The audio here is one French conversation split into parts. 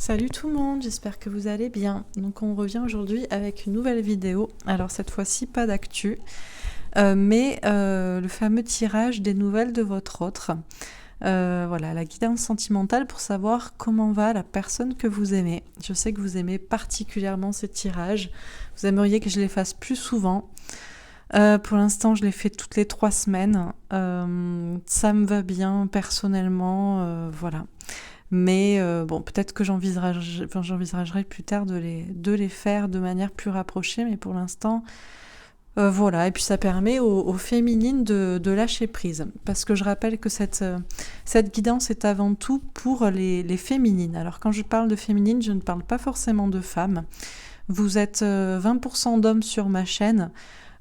Salut tout le monde, j'espère que vous allez bien. Donc on revient aujourd'hui avec une nouvelle vidéo. Alors cette fois-ci pas d'actu, mais le fameux tirage des nouvelles de votre autre. Voilà, la guidance sentimentale pour savoir comment va la personne que vous aimez. Je sais que vous aimez particulièrement ces tirages. Vous aimeriez que je les fasse plus souvent. Pour l'instant, je les fais toutes les 3 semaines. Ça me va bien personnellement, voilà. Mais bon, peut-être que j'envisagerai plus tard de les faire de manière plus rapprochée, mais pour l'instant, voilà. Et puis ça permet aux féminines de lâcher prise. Parce que je rappelle que cette guidance est avant tout pour les féminines. Alors quand je parle de féminines, je ne parle pas forcément de femmes. Vous êtes 20% d'hommes sur ma chaîne,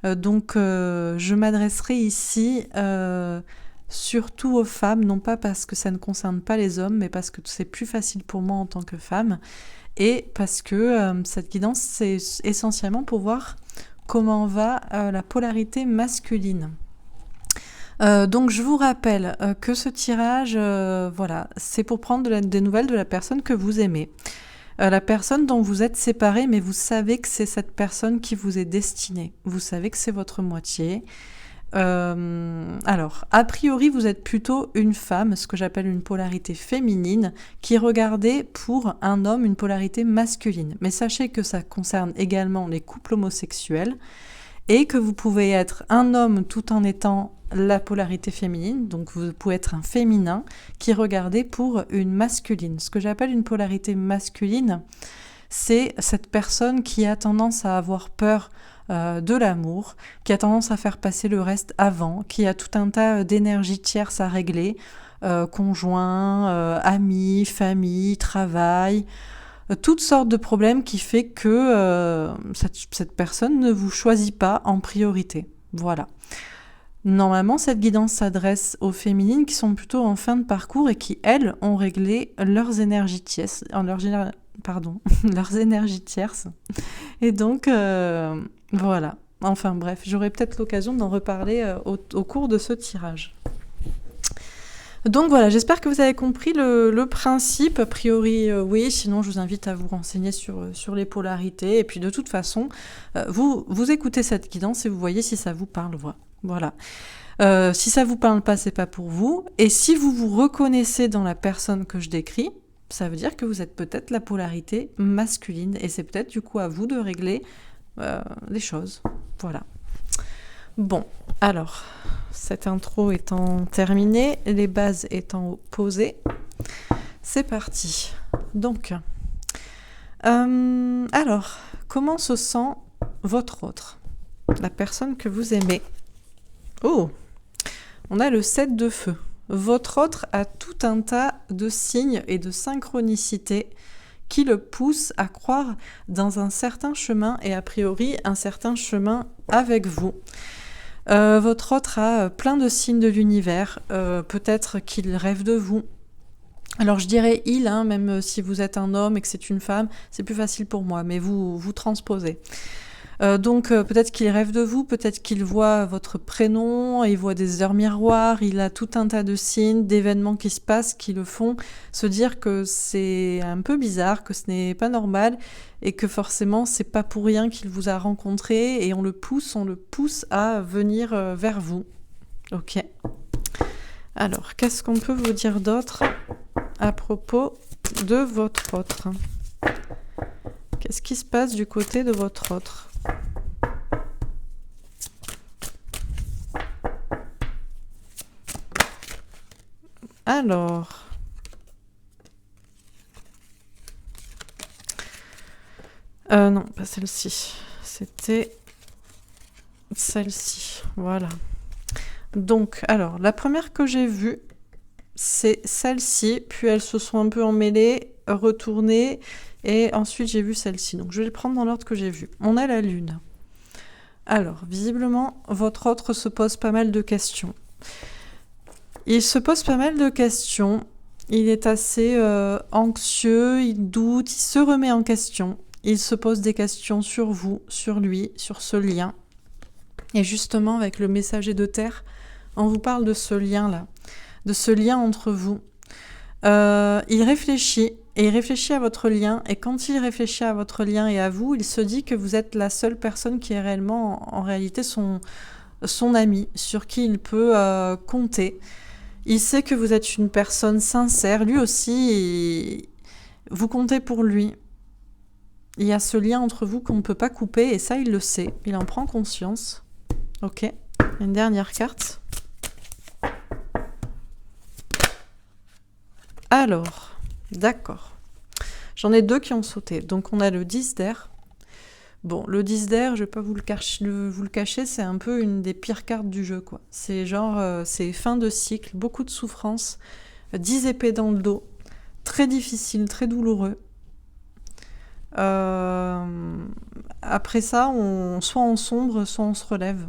donc je m'adresserai ici surtout aux femmes, non pas parce que ça ne concerne pas les hommes, mais parce que c'est plus facile pour moi en tant que femme, et parce que cette guidance, c'est essentiellement pour voir comment va la polarité masculine. Donc je vous rappelle que ce tirage, voilà, c'est pour prendre des nouvelles de la personne que vous aimez. La personne dont vous êtes séparés, mais vous savez que c'est cette personne qui vous est destinée. Vous savez que c'est votre moitié. Alors, a priori, vous êtes plutôt une femme, ce que j'appelle une polarité féminine, qui regardait pour un homme une polarité masculine. Mais sachez que ça concerne également les couples homosexuels et que vous pouvez être un homme tout en étant la polarité féminine, donc vous pouvez être un féminin qui regardait pour une masculine. Ce que j'appelle une polarité masculine, c'est cette personne qui a tendance à avoir peur de l'amour, qui a tendance à faire passer le reste avant, qui a tout un tas d'énergies tierces à régler, conjoint, amis, famille, travail, toutes sortes de problèmes qui fait que cette personne ne vous choisit pas en priorité. Voilà. Normalement, cette guidance s'adresse aux féminines qui sont plutôt en fin de parcours et qui, elles, ont réglé leurs énergies tierces, leurs énergies tierces. Et donc, voilà. Enfin bref, j'aurai peut-être l'occasion d'en reparler au cours de ce tirage. Donc voilà, j'espère que vous avez compris le principe. A priori, oui, sinon je vous invite à vous renseigner sur les polarités. Et puis de toute façon, vous écoutez cette guidance et vous voyez si ça vous parle. Voilà. Si ça vous parle pas, c'est pas pour vous. Et si vous vous reconnaissez dans la personne que je décris, ça veut dire que vous êtes peut-être la polarité masculine. Et c'est peut-être du coup à vous de régler les choses. Voilà. Bon, alors, cette intro étant terminée, les bases étant posées, c'est parti. Donc, alors, comment se sent votre autre, la personne que vous aimez? Oh, on a le 7 de feu. Votre autre a tout un tas de signes et de synchronicités qui le poussent à croire dans un certain chemin et a priori un certain chemin avec vous. Votre autre a plein de signes de l'univers, peut-être qu'il rêve de vous. Alors je dirais il, hein, même si vous êtes un homme et que c'est une femme, c'est plus facile pour moi, mais vous transposez. Donc peut-être qu'il rêve de vous, peut-être qu'il voit votre prénom, il voit des heures miroirs, il a tout un tas de signes, d'événements qui se passent, qui le font se dire que c'est un peu bizarre, que ce n'est pas normal et que forcément c'est pas pour rien qu'il vous a rencontré et on le pousse à venir vers vous. Ok. Alors, qu'est-ce qu'on peut vous dire d'autre à propos de votre autre? Qu'est-ce qui se passe du côté de votre autre? Alors, non, pas celle-ci. C'était celle-ci. Voilà. Donc, alors, la première que j'ai vue, c'est celle-ci. Puis elles se sont un peu emmêlées, retournées. Et ensuite, j'ai vu celle-ci. Donc, je vais les prendre dans l'ordre que j'ai vu. On a la lune. Alors, visiblement, votre autre se pose pas mal de questions. Il se pose pas mal de questions. Il est assez anxieux, il doute, il se remet en question. Il se pose des questions sur vous, sur lui, sur ce lien. Et justement, avec le messager de terre, on vous parle de ce lien-là, de ce lien entre vous. Il réfléchit Et il réfléchit à votre lien, et quand il réfléchit à votre lien et à vous, il se dit que vous êtes la seule personne qui est réellement, en réalité, son ami, sur qui il peut compter. Il sait que vous êtes une personne sincère, lui aussi, vous comptez pour lui. Il y a ce lien entre vous qu'on ne peut pas couper, et ça, il le sait, il en prend conscience. Ok, une dernière carte. Alors, d'accord. J'en ai 2 qui ont sauté. Donc, on a le 10 d'air. Bon, le 10 d'air, je vais pas vous le cacher, c'est un peu une des pires cartes du jeu, quoi. C'est genre, c'est fin de cycle, beaucoup de souffrance, 10 épées dans le dos, très difficile, très douloureux. Après ça, soit on sombre, soit on se relève.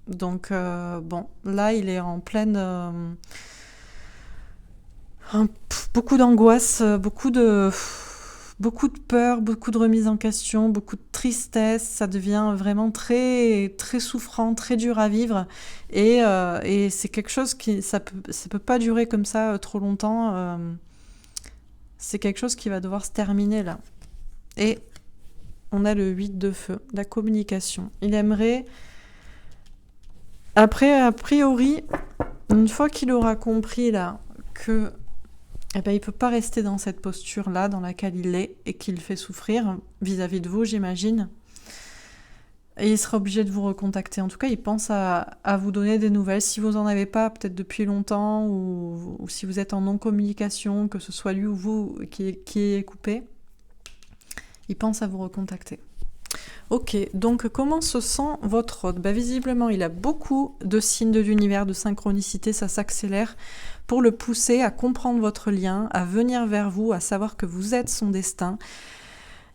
Donc, bon, là, il est en pleine... beaucoup d'angoisse, beaucoup de peur, beaucoup de remise en question, beaucoup de tristesse. Ça devient vraiment très, très souffrant, très dur à vivre. Et c'est quelque chose qui... Ça peut pas durer comme ça trop longtemps. C'est quelque chose qui va devoir se terminer, là. Et on a le 8 de feu, la communication. Il aimerait... Après, a priori, une fois qu'il aura compris, là, que... Eh ben, il ne peut pas rester dans cette posture-là dans laquelle il est et qu'il fait souffrir vis-à-vis de vous, j'imagine. Et il sera obligé de vous recontacter. En tout cas, il pense à vous donner des nouvelles. Si vous n'en avez pas, peut-être depuis longtemps, ou si vous êtes en non-communication, que ce soit lui ou vous qui est coupé, il pense à vous recontacter. Ok, donc comment se sent votre hôte ? Visiblement, il a beaucoup de signes de l'univers, de synchronicité, ça s'accélère pour le pousser à comprendre votre lien, à venir vers vous, à savoir que vous êtes son destin.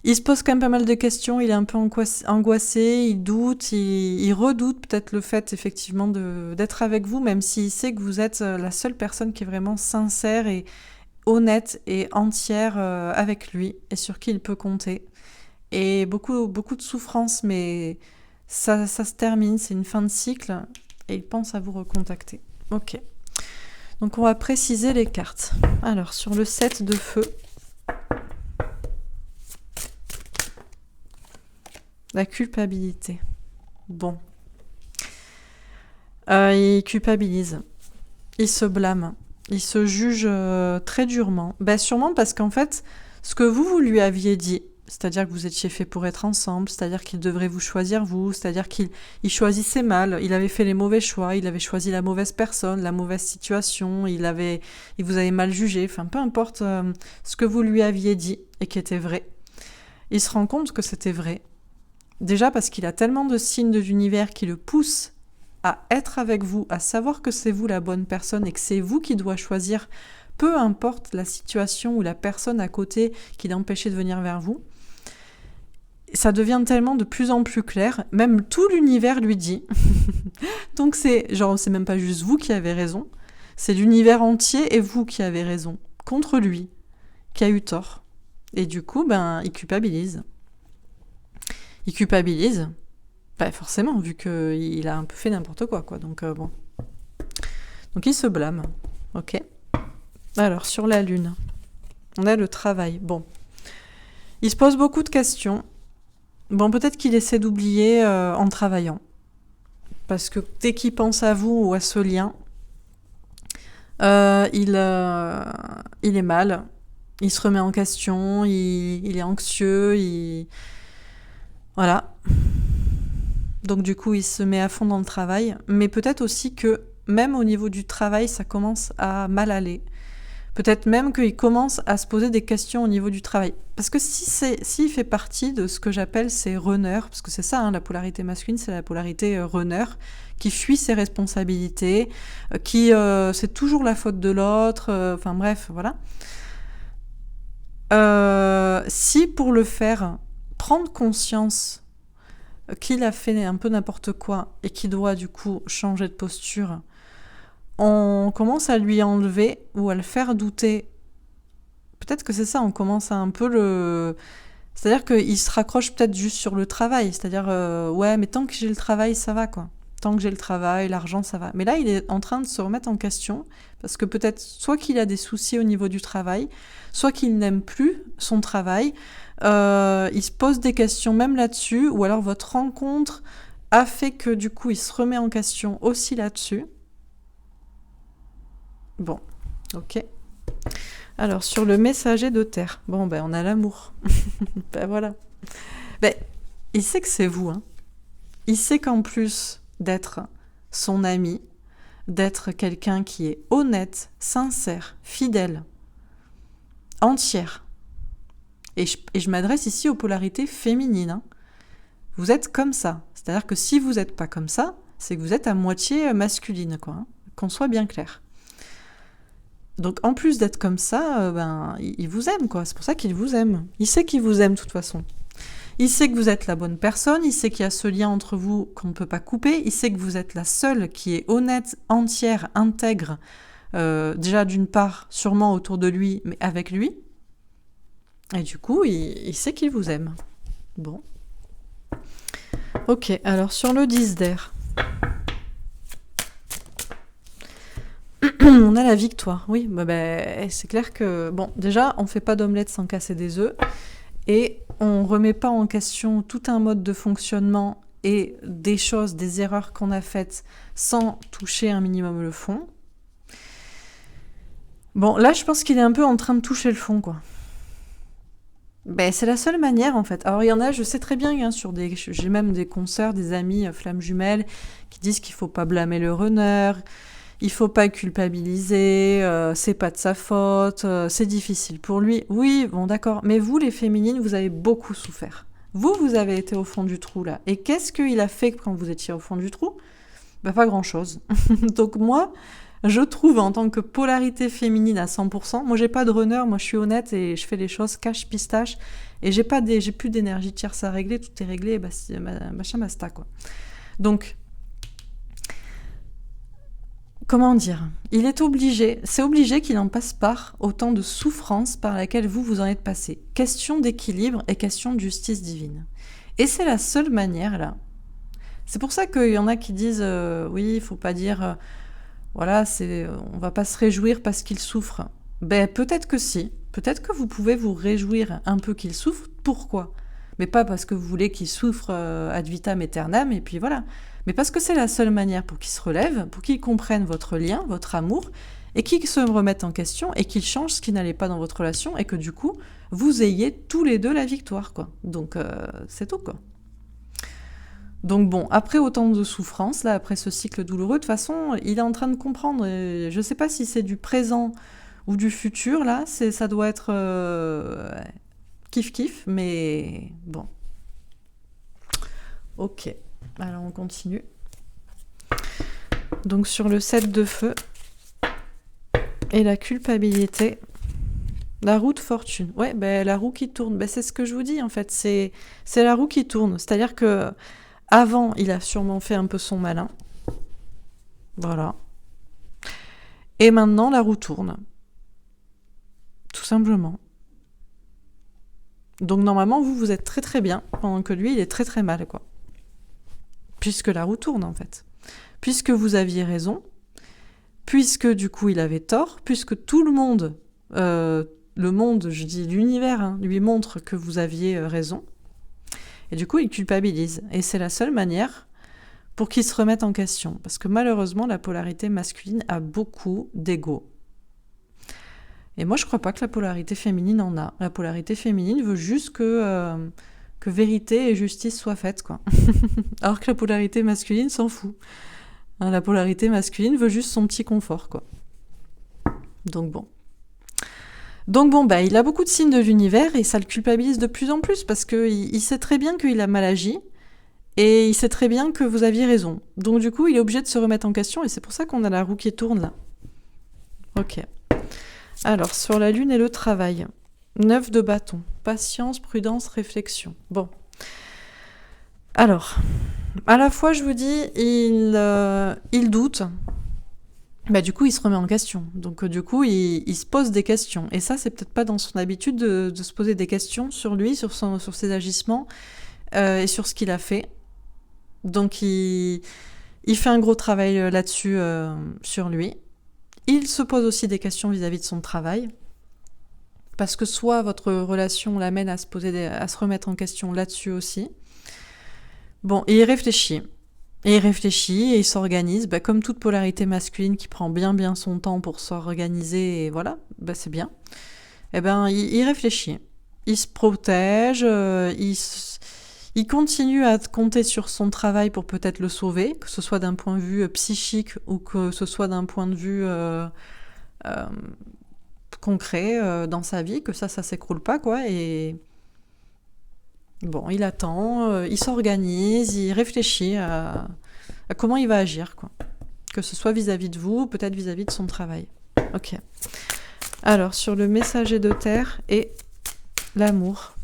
Il se pose quand même pas mal de questions, il est un peu angoissé, il doute, il redoute peut-être le fait effectivement d'être avec vous, même s'il sait que vous êtes la seule personne qui est vraiment sincère et honnête et entière avec lui et sur qui il peut compter. Et beaucoup de souffrance, mais ça se termine, c'est une fin de cycle, et il pense à vous recontacter. Ok. Donc on va préciser les cartes. Alors, sur le 7 de feu, la culpabilité. Bon. Il culpabilise. Il se blâme. Il se juge très durement. Sûrement parce qu'en fait, ce que vous lui aviez dit, c'est-à-dire que vous étiez fait pour être ensemble, c'est-à-dire qu'il devrait vous choisir vous, c'est-à-dire qu'il choisissait mal, il avait fait les mauvais choix, il avait choisi la mauvaise personne, la mauvaise situation, il vous avait mal jugé, enfin peu importe ce que vous lui aviez dit et qui était vrai. Il se rend compte que c'était vrai. Déjà parce qu'il a tellement de signes de l'univers qui le poussent à être avec vous, à savoir que c'est vous la bonne personne et que c'est vous qui doit choisir, peu importe la situation ou la personne à côté qui l'empêchait de venir vers vous. Ça devient tellement de plus en plus clair, même tout l'univers lui dit. Donc c'est même pas juste vous qui avez raison, c'est l'univers entier et vous qui avez raison, contre lui, qui a eu tort. Et du coup, il culpabilise. Il culpabilise, forcément, vu qu'il a un peu fait n'importe quoi. Donc bon. Donc il se blâme, ok. Alors, sur la lune, on a le travail. Bon, il se pose beaucoup de questions. Bon, peut-être qu'il essaie d'oublier en travaillant. Parce que dès qu'il pense à vous ou à ce lien, il est mal. Il se remet en question, il est anxieux, Voilà. Donc du coup, il se met à fond dans le travail. Mais peut-être aussi que, même au niveau du travail, ça commence à mal aller. Peut-être même qu'il commence à se poser des questions au niveau du travail. Parce que s'il fait partie de ce que j'appelle ces runners, parce que c'est ça, la polarité masculine, c'est la polarité runner, qui fuit ses responsabilités, qui c'est toujours la faute de l'autre, enfin bref, voilà. Si pour le faire, prendre conscience qu'il a fait un peu n'importe quoi et qu'il doit du coup changer de posture, on commence à lui enlever ou à le faire douter. Peut-être que c'est ça, on commence à un peu c'est-à-dire qu'il se raccroche peut-être juste sur le travail. C'est-à-dire, ouais, mais tant que j'ai le travail, ça va, quoi. Tant que j'ai le travail, l'argent, ça va. Mais là, il est en train de se remettre en question parce que peut-être soit qu'il a des soucis au niveau du travail, soit qu'il n'aime plus son travail. Il se pose des questions même là-dessus, ou alors votre rencontre a fait que du coup, il se remet en question aussi là-dessus. Bon, ok. Alors, sur le messager de terre, bon, on a l'amour. Voilà. Il sait que c'est vous, hein. Il sait qu'en plus d'être son ami, d'être quelqu'un qui est honnête, sincère, fidèle, entière. Et je m'adresse ici aux polarités féminines, hein. Vous êtes comme ça. C'est-à-dire que si vous n'êtes pas comme ça, c'est que vous êtes à moitié masculine, quoi, hein, qu'on soit bien clair. Donc en plus d'être comme ça, il vous aime, quoi. C'est pour ça qu'il vous aime. Il sait qu'il vous aime de toute façon. Il sait que vous êtes la bonne personne, il sait qu'il y a ce lien entre vous qu'on ne peut pas couper, il sait que vous êtes la seule qui est honnête, entière, intègre, déjà d'une part sûrement autour de lui, mais avec lui. Et du coup, il sait qu'il vous aime. Bon. Ok, alors sur le 10 d'air. On a la victoire, oui. C'est clair que, bon, déjà, on ne fait pas d'omelette sans casser des œufs. Et on ne remet pas en question tout un mode de fonctionnement et des choses, des erreurs qu'on a faites sans toucher un minimum le fond. Bon, là, je pense qu'il est un peu en train de toucher le fond, quoi. C'est la seule manière, en fait. Alors, il y en a, je sais très bien, hein, j'ai même des consoeurs, des amis flammes jumelles, qui disent qu'il ne faut pas blâmer le runner, il faut pas culpabiliser, c'est pas de sa faute, c'est difficile pour lui. Oui, bon d'accord, mais vous les féminines, vous avez beaucoup souffert. Vous avez été au fond du trou là. Et qu'est-ce qu'il a fait quand vous étiez au fond du trou ? Pas grand-chose. Donc moi, je trouve en tant que polarité féminine à 100%, moi j'ai pas de runner, moi je suis honnête et je fais les choses cash pistache et j'ai plus d'énergie tierce à régler, tout est réglé, machin basta quoi. Donc comment dire ? C'est obligé qu'il en passe par autant de souffrance par laquelle vous en êtes passé. Question d'équilibre et question de justice divine. Et c'est la seule manière, là. C'est pour ça qu'il y en a qui disent, oui, il faut pas dire, on va pas se réjouir parce qu'il souffre. Peut-être que si. Peut-être que vous pouvez vous réjouir un peu qu'il souffre. Pourquoi ? Mais pas parce que vous voulez qu'il souffre ad vitam aeternam, et puis voilà. Mais parce que c'est la seule manière pour qu'il se relève, pour qu'il comprenne votre lien, votre amour, et qu'il se remette en question, et qu'il change ce qui n'allait pas dans votre relation, et que du coup, vous ayez tous les deux la victoire, quoi. Donc, c'est tout, quoi. Donc bon, après autant de souffrance, là, après ce cycle douloureux, de toute façon, il est en train de comprendre. Et je sais pas si c'est du présent ou du futur, là, ça doit être kiff-kiff, mais bon. Ok. Alors on continue. Donc sur le 7 de feu et la culpabilité, la roue de fortune. Ouais, la roue qui tourne. C'est ce que je vous dis en fait. C'est la roue qui tourne. C'est-à-dire que avant, il a sûrement fait un peu son malin. Voilà. Et maintenant, la roue tourne. Tout simplement. Donc normalement, vous êtes très très bien, pendant que lui, il est très très mal, quoi. Puisque la roue tourne, en fait. Puisque vous aviez raison, puisque du coup, il avait tort, puisque tout le monde, je dis l'univers, hein, lui montre que vous aviez raison. Et du coup, il culpabilise. Et c'est la seule manière pour qu'il se remette en question. Parce que malheureusement, la polarité masculine a beaucoup d'ego. Et moi, je crois pas que la polarité féminine en a. La polarité féminine veut juste que vérité et justice soient faites, quoi. Alors que la polarité masculine s'en fout. Hein, la polarité masculine veut juste son petit confort, quoi. Donc bon, il a beaucoup de signes de l'univers et ça le culpabilise de plus en plus parce qu'il sait très bien qu'il a mal agi et il sait très bien que vous aviez raison. Donc du coup, il est obligé de se remettre en question et c'est pour ça qu'on a la roue qui tourne là. Ok. Alors, sur la lune et le travail. 9 de bâton. Patience, prudence, réflexion. Bon. Alors, à la fois, je vous dis, il doute. Du coup, il se remet en question. Donc, du coup, il se pose des questions. Et ça, c'est peut-être pas dans son habitude de se poser des questions sur lui, sur ses agissements et sur ce qu'il a fait. Donc, il Il fait un gros travail là-dessus sur lui. Il se pose aussi des questions vis-à-vis de son travail. Parce que soit votre relation l'amène à se remettre en question là-dessus aussi. Bon, et il réfléchit. Et il s'organise, comme toute polarité masculine qui prend bien son temps pour s'organiser, et voilà, c'est bien. Il réfléchit. Il se protège, il continue à compter sur son travail pour peut-être le sauver, que ce soit d'un point de vue psychique ou que ce soit d'un point de vue concret dans sa vie, que ça s'écroule pas, quoi. Et bon, il attend, il s'organise, il réfléchit à comment il va agir, quoi. Que ce soit vis-à-vis de vous, peut-être vis-à-vis de son travail. Ok. Alors, sur le messager de terre et l'amour.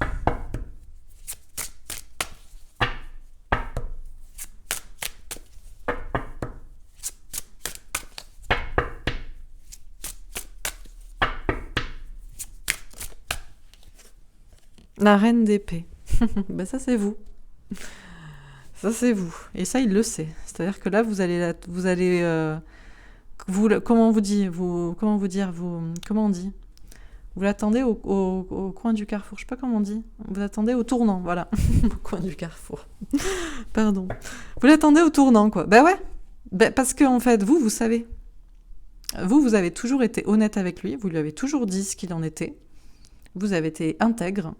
La reine d'épée. Ça, c'est vous. Ça, c'est vous. Et ça, il le sait. C'est-à-dire que là, comment on dit vous l'attendez au coin du carrefour. Je sais pas comment on dit. Vous l'attendez au tournant, voilà. Au coin du carrefour. Pardon. Vous l'attendez au tournant, quoi. Ouais. Parce que, en fait, vous savez. Vous avez toujours été honnête avec lui. Vous lui avez toujours dit ce qu'il en était. Vous avez été intègre.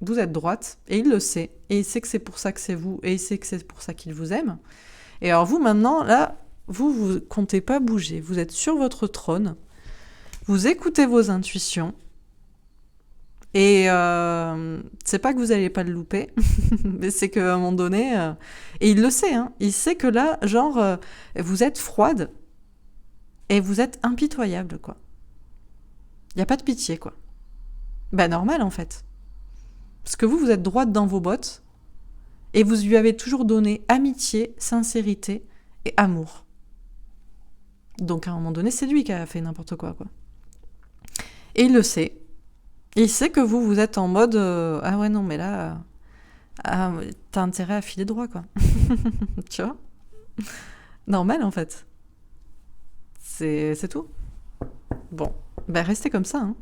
Vous êtes droite. Et il le sait. Et il sait que c'est pour ça que c'est vous. Et il sait que c'est pour ça qu'il vous aime. Et alors, vous, maintenant, là, vous comptez pas bouger. Vous êtes sur votre trône. Vous écoutez vos intuitions et c'est pas que vous allez pas le louper, mais c'est qu'à un moment donné, et il le sait, hein, il sait que là, vous êtes froide et vous êtes impitoyable, quoi. Il y a pas de pitié, quoi. Normal en fait, parce que vous êtes droite dans vos bottes et vous lui avez toujours donné amitié, sincérité et amour. Donc à un moment donné, c'est lui qui a fait n'importe quoi, quoi. Et il le sait. Il sait que vous êtes en mode ah ouais, non, mais là, t'as intérêt à filer droit, quoi. Tu vois ? Normal, en fait. C'est tout. Bon, restez comme ça. Hein.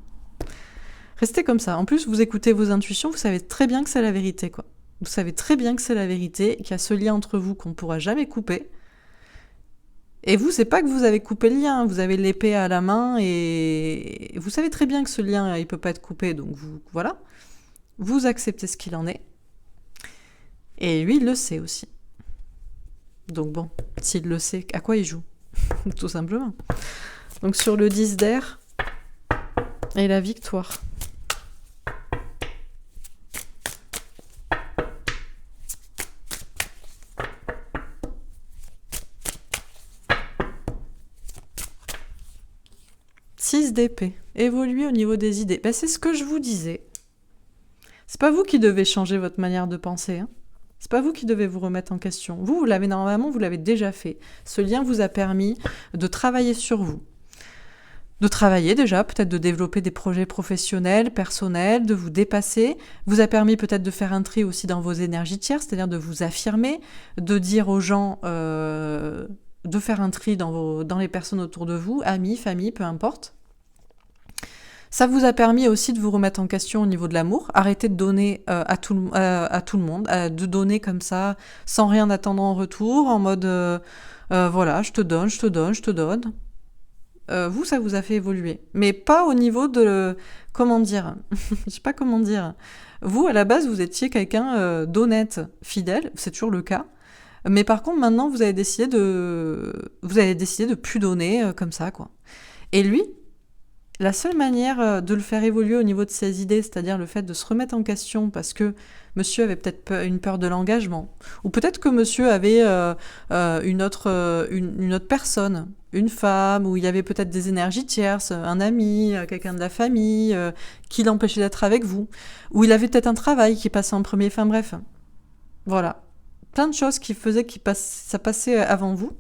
Restez comme ça. En plus, vous écoutez vos intuitions, vous savez très bien que c'est la vérité, quoi. Vous savez très bien que c'est la vérité, qu'il y a ce lien entre vous qu'on ne pourra jamais couper. Et vous, c'est pas que vous avez coupé le lien, vous avez l'épée à la main et vous savez très bien que ce lien, il peut pas être coupé, donc voilà. Vous acceptez ce qu'il en est. Et lui, il le sait aussi. Donc bon, s'il le sait, à quoi il joue ? Tout simplement. Donc sur le 10 d'air et la victoire. D'épée, évoluer au niveau des idées. C'est ce que je vous disais. C'est pas vous qui devez changer votre manière de penser. Hein. C'est pas vous qui devez vous remettre en question. Vous l'avez normalement, vous l'avez déjà fait. Ce lien vous a permis de travailler sur vous. De travailler déjà, peut-être de développer des projets professionnels, personnels, de vous dépasser. Vous a permis peut-être de faire un tri aussi dans vos énergies tierces, c'est-à-dire de vous affirmer, de dire aux gens, de faire un tri dans les personnes autour de vous, amis, famille, peu importe. Ça vous a permis aussi de vous remettre en question au niveau de l'amour. Arrêtez de donner à tout le monde, de donner comme ça, sans rien attendre en retour, en mode voilà, je te donne. Vous, ça vous a fait évoluer. Mais pas au niveau de... Comment dire ? Je sais pas comment dire. Vous, à la base, vous étiez quelqu'un d'honnête, fidèle, c'est toujours le cas. Mais par contre, maintenant, vous avez décidé de plus donner comme ça, quoi. Et lui, la seule manière de le faire évoluer au niveau de ses idées, c'est-à-dire le fait de se remettre en question parce que monsieur avait peut-être une peur de l'engagement, ou peut-être que monsieur avait une autre personne, une femme, où il y avait peut-être des énergies tierces, un ami, quelqu'un de la famille, qui l'empêchait d'être avec vous, ou il avait peut-être un travail qui passait en premier, enfin bref. Voilà. Plein de choses qui faisaient que ça passait avant vous.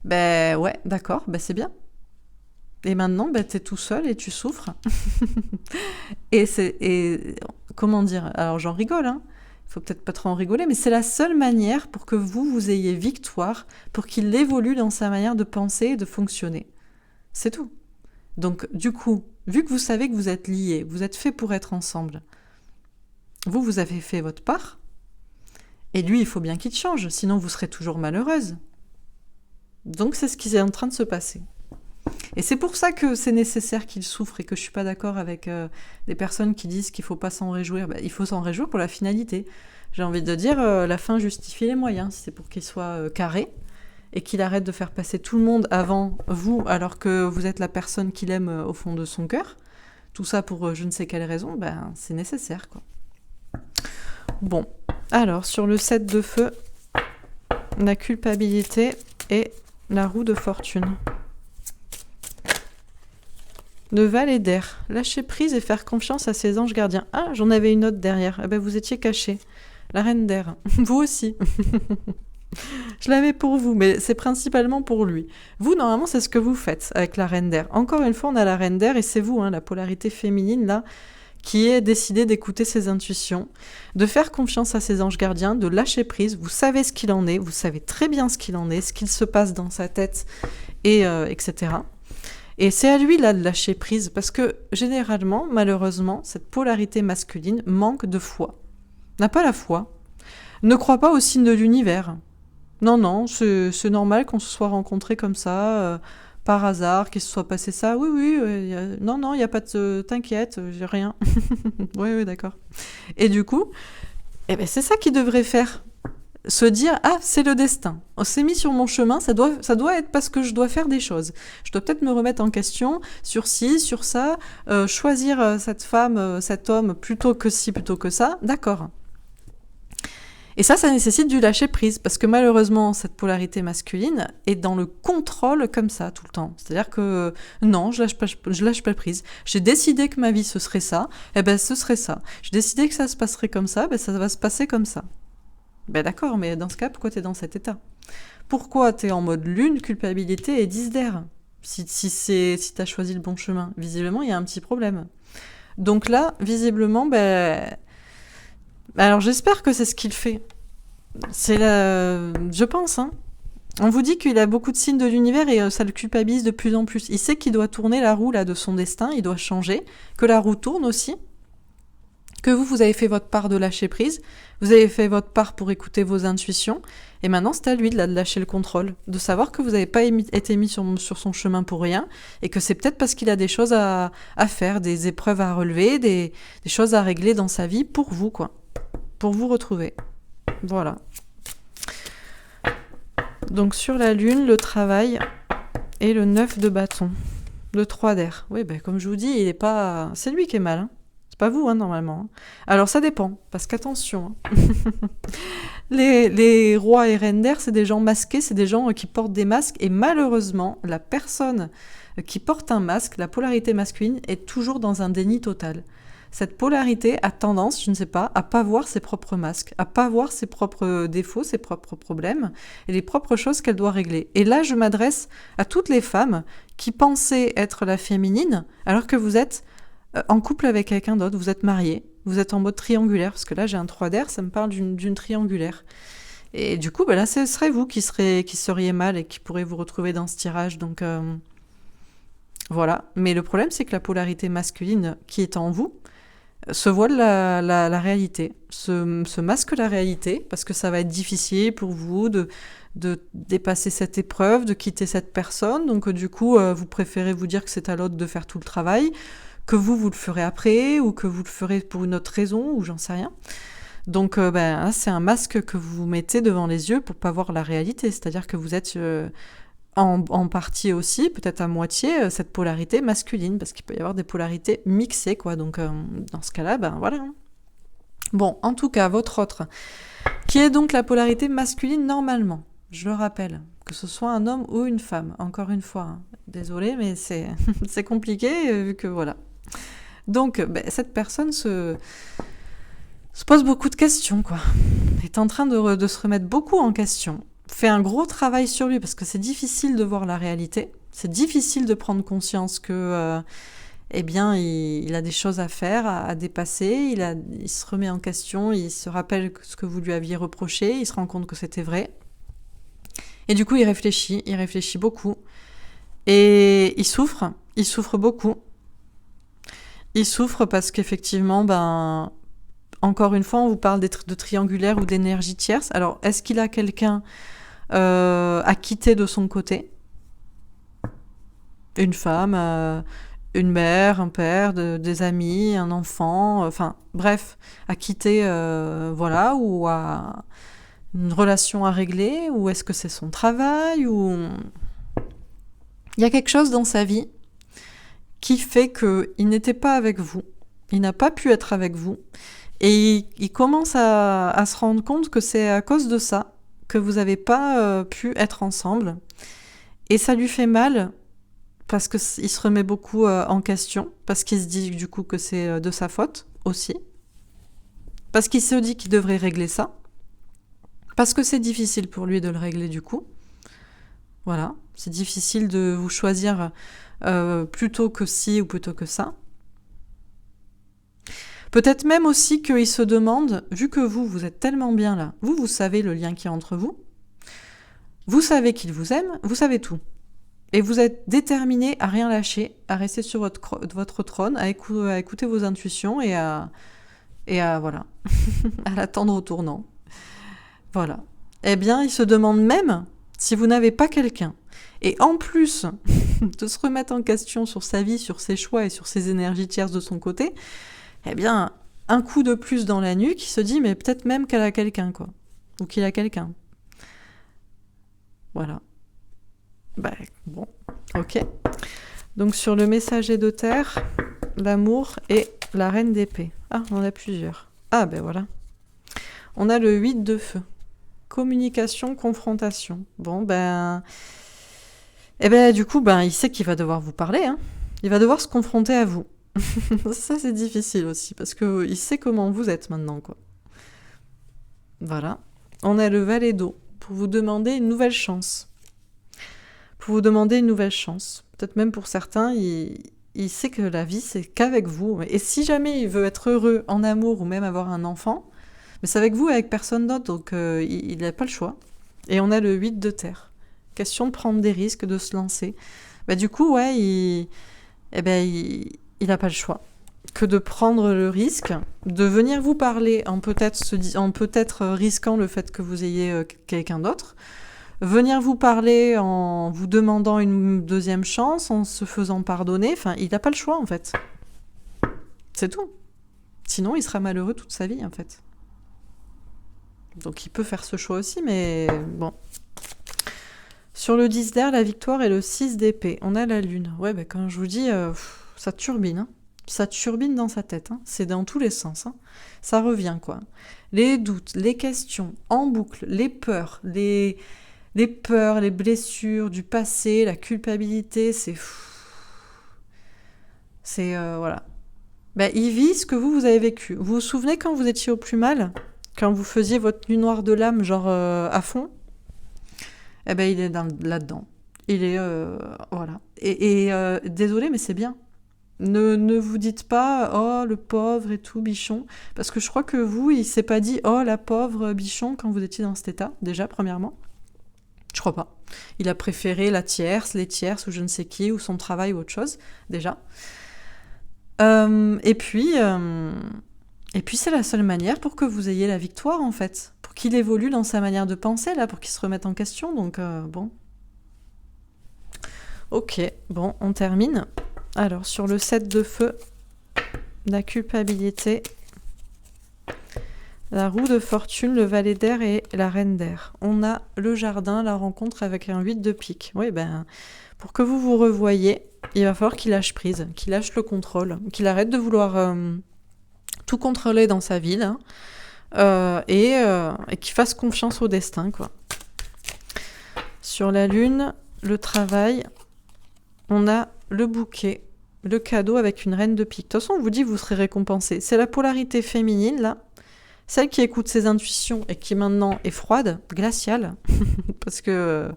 Ouais, d'accord, c'est bien. Et maintenant, t'es tout seul et tu souffres. et comment dire ? Alors j'en rigole, hein. faut peut-être pas trop en rigoler, mais c'est la seule manière pour que vous ayez victoire, pour qu'il évolue dans sa manière de penser et de fonctionner. C'est tout. Donc, du coup, vu que vous savez que vous êtes liés, vous êtes faits pour être ensemble, vous avez fait votre part, et lui, il faut bien qu'il change, sinon vous serez toujours malheureuse. Donc, c'est ce qui est en train de se passer. Et c'est pour ça que c'est nécessaire qu'il souffre et que je suis pas d'accord avec des personnes qui disent qu'il faut pas s'en réjouir. Il faut s'en réjouir pour la finalité. J'ai envie de dire, la fin justifie les moyens. Si c'est pour qu'il soit carré et qu'il arrête de faire passer tout le monde avant vous, alors que vous êtes la personne qu'il aime au fond de son cœur, tout ça pour je ne sais quelle raison, c'est nécessaire, quoi. Bon, alors sur le 7 de feu, la culpabilité et la roue de fortune. Le valet d'air, lâcher prise et faire confiance à ses anges gardiens. Ah, j'en avais une autre derrière. Eh ben, vous étiez caché. La reine d'air. Vous aussi. Je l'avais pour vous, mais c'est principalement pour lui. Vous, normalement, c'est ce que vous faites avec la reine d'air. Encore une fois, on a la reine d'air et c'est vous, la polarité féminine, là, qui est décidée d'écouter ses intuitions, de faire confiance à ses anges gardiens, de lâcher prise. Vous savez ce qu'il en est, vous savez très bien ce qu'il en est, ce qu'il se passe dans sa tête, et etc. Et c'est à lui, là, de lâcher prise, parce que, généralement, malheureusement, cette polarité masculine manque de foi. N'a pas la foi. Ne croit pas aux signes de l'univers. Non, c'est normal qu'on se soit rencontrés comme ça, par hasard, qu'il se soit passé ça. Oui, non, il n'y a pas de... T'inquiète, j'ai rien. Oui, d'accord. Et du coup, c'est ça qu'il devrait faire. Se dire, c'est le destin. On s'est mis sur mon chemin, ça doit être parce que je dois faire des choses. Je dois peut-être me remettre en question sur ci, sur ça, choisir cette femme, cet homme, plutôt que ci, plutôt que ça. D'accord. Et ça nécessite du lâcher prise, parce que malheureusement, cette polarité masculine est dans le contrôle comme ça, tout le temps. C'est-à-dire que, non, je lâche pas prise. J'ai décidé que ma vie, ce serait ça, ce serait ça. J'ai décidé que ça se passerait comme ça, ça va se passer comme ça. D'accord, mais dans ce cas, pourquoi t'es dans cet état ? Pourquoi t'es en mode lune, culpabilité et 10 d'air ? Si t'as choisi le bon chemin. Visiblement, il y a un petit problème. Donc là, visiblement, alors j'espère que c'est ce qu'il fait. Je pense, On vous dit qu'il a beaucoup de signes de l'univers et ça le culpabilise de plus en plus. Il sait qu'il doit tourner la roue là de son destin, il doit changer, que la roue tourne aussi. Que vous avez fait votre part de lâcher prise, vous avez fait votre part pour écouter vos intuitions, et maintenant c'est à lui de lâcher le contrôle, de savoir que vous n'avez pas été mis sur son chemin pour rien, et que c'est peut-être parce qu'il a des choses à faire, des épreuves à relever, des choses à régler dans sa vie pour vous, quoi. Pour vous retrouver. Voilà. Donc sur la lune, le travail et le 9 de bâton. Le 3 d'air. Oui, comme je vous dis, il est pas... c'est lui qui est mal, C'est pas vous, normalement. Alors, ça dépend, parce qu'attention. Les rois et reines d'air, c'est des gens masqués, c'est des gens qui portent des masques, et malheureusement, la personne qui porte un masque, la polarité masculine, est toujours dans un déni total. Cette polarité a tendance, je ne sais pas, à pas voir ses propres masques, à pas voir ses propres défauts, ses propres problèmes, et les propres choses qu'elle doit régler. Et là, je m'adresse à toutes les femmes qui pensaient être la féminine, alors que vous êtes en couple avec quelqu'un d'autre, vous êtes marié, vous êtes en mode triangulaire, parce que là j'ai un 3 d'air, ça me parle d'une triangulaire. Et du coup, là ce serait vous qui seriez mal et qui pourrez vous retrouver dans ce tirage, donc voilà. Mais le problème, c'est que la polarité masculine qui est en vous se voile la réalité, se masque la réalité, parce que ça va être difficile pour vous de dépasser cette épreuve, de quitter cette personne, donc du coup, vous préférez vous dire que c'est à l'autre de faire tout le travail, que vous le ferez après, ou que vous le ferez pour une autre raison, ou j'en sais rien. Donc, c'est un masque que vous mettez devant les yeux pour pas voir la réalité. C'est-à-dire que vous êtes en partie aussi, peut-être à moitié, cette polarité masculine, parce qu'il peut y avoir des polarités mixées, quoi. Donc, dans ce cas-là, voilà. Bon, en tout cas, votre autre, qui est donc la polarité masculine normalement, je le rappelle, que ce soit un homme ou une femme, encore une fois. Désolée, mais c'est compliqué, vu que voilà. Donc, cette personne se pose beaucoup de questions, quoi. Est en train de se remettre beaucoup en question. Fait un gros travail sur lui, parce que c'est difficile de voir la réalité. C'est difficile de prendre conscience que eh bien, il a des choses à faire, à dépasser, il se remet en question, il se rappelle ce que vous lui aviez reproché, il se rend compte que c'était vrai. Et du coup, il réfléchit beaucoup. Et il souffre beaucoup. Il souffre parce qu'effectivement, encore une fois, on vous parle de triangulaire ou d'énergie tierce. Alors, est-ce qu'il a quelqu'un à quitter de son côté ? Une femme, une mère, un père, des amis, un enfant, enfin, bref, à quitter, voilà, ou à une relation à régler, ou est-ce que c'est son travail, ou... Il y a quelque chose dans sa vie qui fait qu'il n'était pas avec vous, il n'a pas pu être avec vous, et il commence à se rendre compte que c'est à cause de ça que vous n'avez pas pu être ensemble, et ça lui fait mal, parce qu'il se remet beaucoup en question, parce qu'il se dit du coup que c'est de sa faute aussi, parce qu'il se dit qu'il devrait régler ça, parce que c'est difficile pour lui de le régler du coup. Voilà, c'est difficile de vous choisir plutôt que ci ou plutôt que ça. Peut-être même aussi qu'il se demande, vu que vous êtes tellement bien là, vous savez le lien qu'il y a entre vous, vous savez qu'il vous aime, vous savez tout. Et vous êtes déterminé à rien lâcher, à rester sur votre trône, à écouter vos intuitions et à voilà, à l'attendre au tournant. Voilà. Eh bien, il se demande même si vous n'avez pas quelqu'un. Et en plus de se remettre en question sur sa vie, sur ses choix et sur ses énergies tierces de son côté, eh bien, un coup de plus dans la nuque, il se dit, mais peut-être même qu'elle a quelqu'un, quoi. Ou qu'il a quelqu'un. Voilà. Bon, ok. Donc sur le messager de terre, l'amour et la reine d'épée. Ah, on en a plusieurs. Ah, voilà. On a le 8 de feu. Communication, confrontation. Bon, du coup, il sait qu'il va devoir vous parler, hein. Il va devoir se confronter à vous. Ça, c'est difficile aussi, parce qu'il sait comment vous êtes maintenant, quoi. Voilà. On a le valet d'eau, pour vous demander une nouvelle chance. Peut-être même pour certains, il sait que la vie, c'est qu'avec vous. Et si jamais il veut être heureux en amour ou même avoir un enfant, mais c'est avec vous et avec personne d'autre, donc il n'a pas le choix. Et on a le 8 de terre. Question de prendre des risques, de se lancer. Du coup, ouais, il n'a pas le choix que de prendre le risque de venir vous parler en peut-être risquant le fait que vous ayez quelqu'un d'autre, venir vous parler en vous demandant une deuxième chance, en se faisant pardonner. Enfin, il n'a pas le choix, en fait. C'est tout. Sinon, il sera malheureux toute sa vie, en fait. Donc, il peut faire ce choix aussi, mais bon. Sur le 10 d'air, la victoire est le 6 d'épée. On a la lune. Ouais, quand je vous dis, ça turbine, hein. Ça turbine dans sa tête, hein. C'est dans tous les sens, hein. Ça revient, quoi. Les doutes, les questions, en boucle, les peurs, les blessures du passé, la culpabilité, c'est voilà. Il vit ce que vous avez vécu. Vous vous souvenez quand vous étiez au plus mal, quand vous faisiez votre nuit noire de l'âme, genre à fond, il est là-dedans. Il est voilà. Et désolé, mais c'est bien. Ne vous dites pas oh le pauvre et tout bichon, parce que je crois que il s'est pas dit oh la pauvre bichon quand vous étiez dans cet état déjà premièrement. Je crois pas. Il a préféré la tierce, les tierces ou je ne sais qui ou son travail ou autre chose déjà. Et puis c'est la seule manière pour que vous ayez la victoire en fait, pour qu'il évolue dans sa manière de penser là, pour qu'il se remette en question. Donc bon. Ok, bon, on termine. Alors, sur le 7 de feu, la culpabilité, la roue de fortune, le valet d'air et la reine d'air. On a le jardin, la rencontre avec un 8 de pique. Oui, pour que vous vous revoyiez, il va falloir qu'il lâche prise, qu'il lâche le contrôle, qu'il arrête de vouloir tout contrôler dans sa vie, là, et qu'il fasse confiance au destin, quoi. Sur la lune, le travail, on a le bouquet, le cadeau avec une reine de pique. De toute façon, on vous dit que vous serez récompensé. C'est la polarité féminine, là. Celle qui écoute ses intuitions et qui maintenant est froide, glaciale, parce que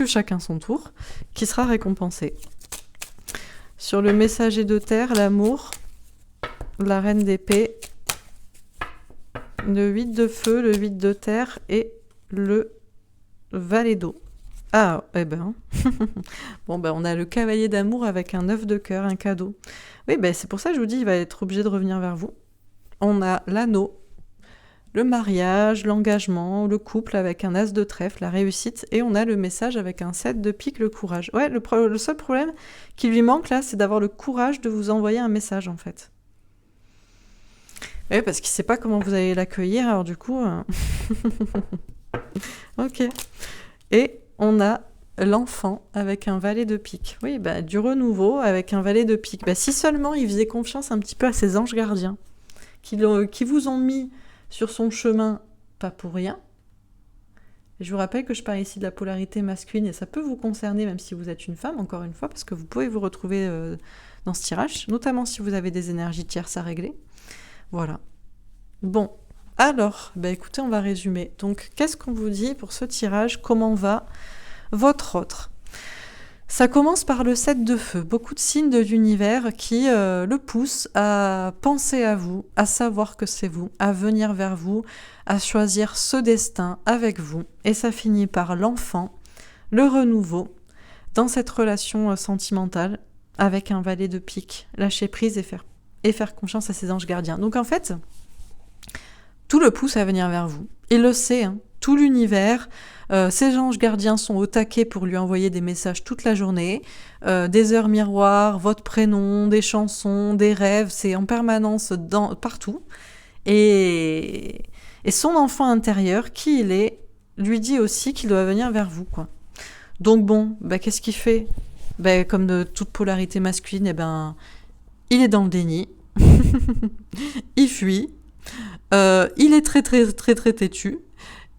chacun son tour, qui sera récompensée. Sur le messager de terre, l'amour, la reine d'épée, le 8 de feu, le 8 de terre et le valet d'eau. Ah, eh ben. Bon, ben, on a le cavalier d'amour avec un 9 de cœur, un cadeau. Oui, ben, c'est pour ça que je vous dis, il va être obligé de revenir vers vous. On a l'anneau, le mariage, l'engagement, le couple avec un as de trèfle, la réussite, et on a le message avec un 7 de pique, le courage. Ouais, le seul problème qui lui manque là, c'est d'avoir le courage de vous envoyer un message, en fait. Oui, parce qu'il ne sait pas comment vous allez l'accueillir, alors du coup... Ok. Et on a l'enfant avec un valet de pique. Oui, bah, du renouveau avec un valet de pique. Bah, si seulement il faisait confiance un petit peu à ses anges gardiens, qui vous ont mis sur son chemin, pas pour rien. Et je vous rappelle que je parle ici de la polarité masculine, et ça peut vous concerner même si vous êtes une femme, encore une fois, parce que vous pouvez vous retrouver dans ce tirage, notamment si vous avez des énergies tierces à régler. Voilà. Bon, alors, bah écoutez, on va résumer. Donc, qu'est-ce qu'on vous dit pour ce tirage? Comment va votre autre? Ça commence par le 7 de feu. Beaucoup de signes de l'univers qui le poussent à penser à vous, à savoir que c'est vous, à venir vers vous, à choisir ce destin avec vous. Et ça finit par l'enfant, le renouveau, dans cette relation sentimentale, avec un valet de pique, lâcher prise et faire confiance à ses anges gardiens. Donc en fait... tout le pousse à venir vers vous. Il le sait, hein, tout l'univers, ses anges gardiens sont au taquet pour lui envoyer des messages toute la journée, des heures miroirs, votre prénom, des chansons, des rêves, c'est en permanence partout. Et son enfant intérieur, qui il est, lui dit aussi qu'il doit venir vers vous, quoi. Donc bon, bah, qu'est-ce qu'il fait? Bah, comme de toute polarité masculine, eh ben, il est dans le déni, il fuit. Il est très très très très têtu.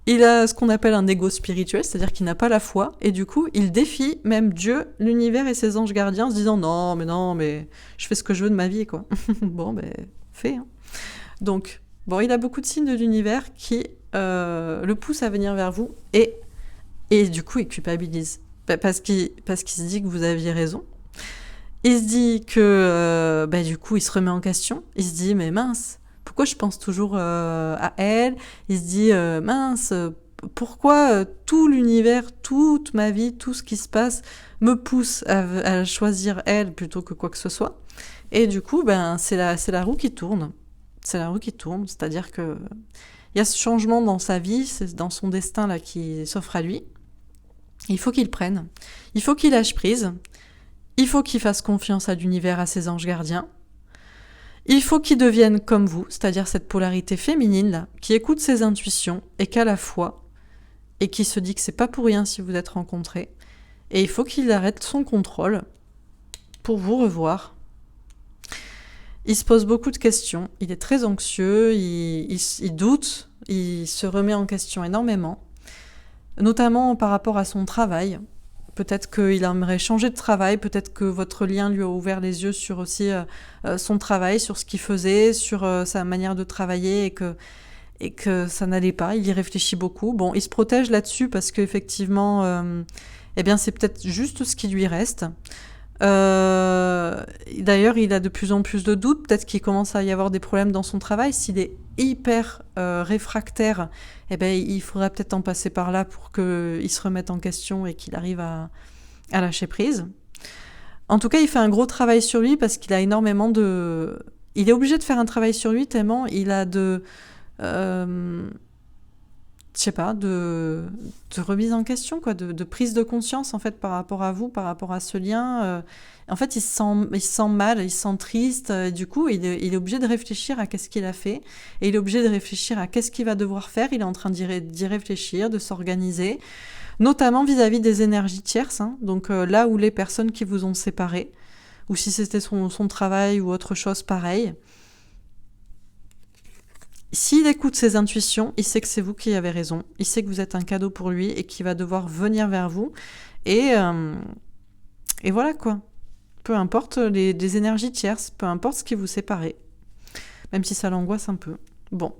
Il a ce qu'on appelle un ego spirituel, c'est-à-dire qu'il n'a pas la foi, et du coup, il défie même Dieu, l'univers et ses anges gardiens, en se disant non, mais je fais ce que je veux de ma vie, quoi. Bon, ben, fais. Hein. Donc, bon, il a beaucoup de signes de l'univers qui le poussent à venir vers vous, et du coup, il culpabilise. Parce qu'il se dit que vous aviez raison. Il se dit que, du coup, il se remet en question. Il se dit, mais mince, pourquoi je pense toujours à elle? Il se dit, mince, pourquoi tout l'univers, toute ma vie, tout ce qui se passe me pousse à choisir elle plutôt que quoi que ce soit? Et du coup, c'est la roue qui tourne. C'est la roue qui tourne, c'est-à-dire que il y a ce changement dans sa vie, c'est dans son destin là qui s'offre à lui. Il faut qu'il prenne, il faut qu'il lâche prise, il faut qu'il fasse confiance à l'univers, à ses anges gardiens. Il faut qu'il devienne comme vous, c'est-à-dire cette polarité féminine là, qui écoute ses intuitions et qui a la foi et qui se dit que c'est pas pour rien si vous êtes rencontrés. Et il faut qu'il arrête son contrôle pour vous revoir. Il se pose beaucoup de questions, il est très anxieux, il doute, il se remet en question énormément, notamment par rapport à son travail. Peut-être qu'il aimerait changer de travail, peut-être que votre lien lui a ouvert les yeux sur aussi son travail, sur ce qu'il faisait, sur sa manière de travailler et que ça n'allait pas. Il y réfléchit beaucoup. Bon, il se protège là-dessus parce qu'effectivement, c'est peut-être juste ce qui lui reste. D'ailleurs, il a de plus en plus de doutes. Peut-être qu'il commence à y avoir des problèmes dans son travail. S'il est hyper réfractaire, il faudra peut-être en passer par là pour qu'il se remette en question et qu'il arrive à lâcher prise. En tout cas, il fait un gros travail sur lui parce qu'il a énormément de... Il est obligé de faire un travail sur lui tellement il a de remise en question, quoi, de prise de conscience en fait par rapport à vous, par rapport à ce lien. En fait, il se sent mal, il se sent triste. Et du coup, il est obligé de réfléchir à qu'est-ce qu'il a fait, et il est obligé de réfléchir à qu'est-ce qu'il va devoir faire. Il est en train d'y réfléchir, de s'organiser, notamment vis-à-vis des énergies tierces. Hein. Donc là où les personnes qui vous ont séparés, ou si c'était son travail ou autre chose pareil. S'il écoute ses intuitions, il sait que c'est vous qui avez raison. Il sait que vous êtes un cadeau pour lui et qu'il va devoir venir vers vous. Et voilà quoi. Peu importe les énergies tierces, peu importe ce qui vous sépare. Même si ça l'angoisse un peu. Bon.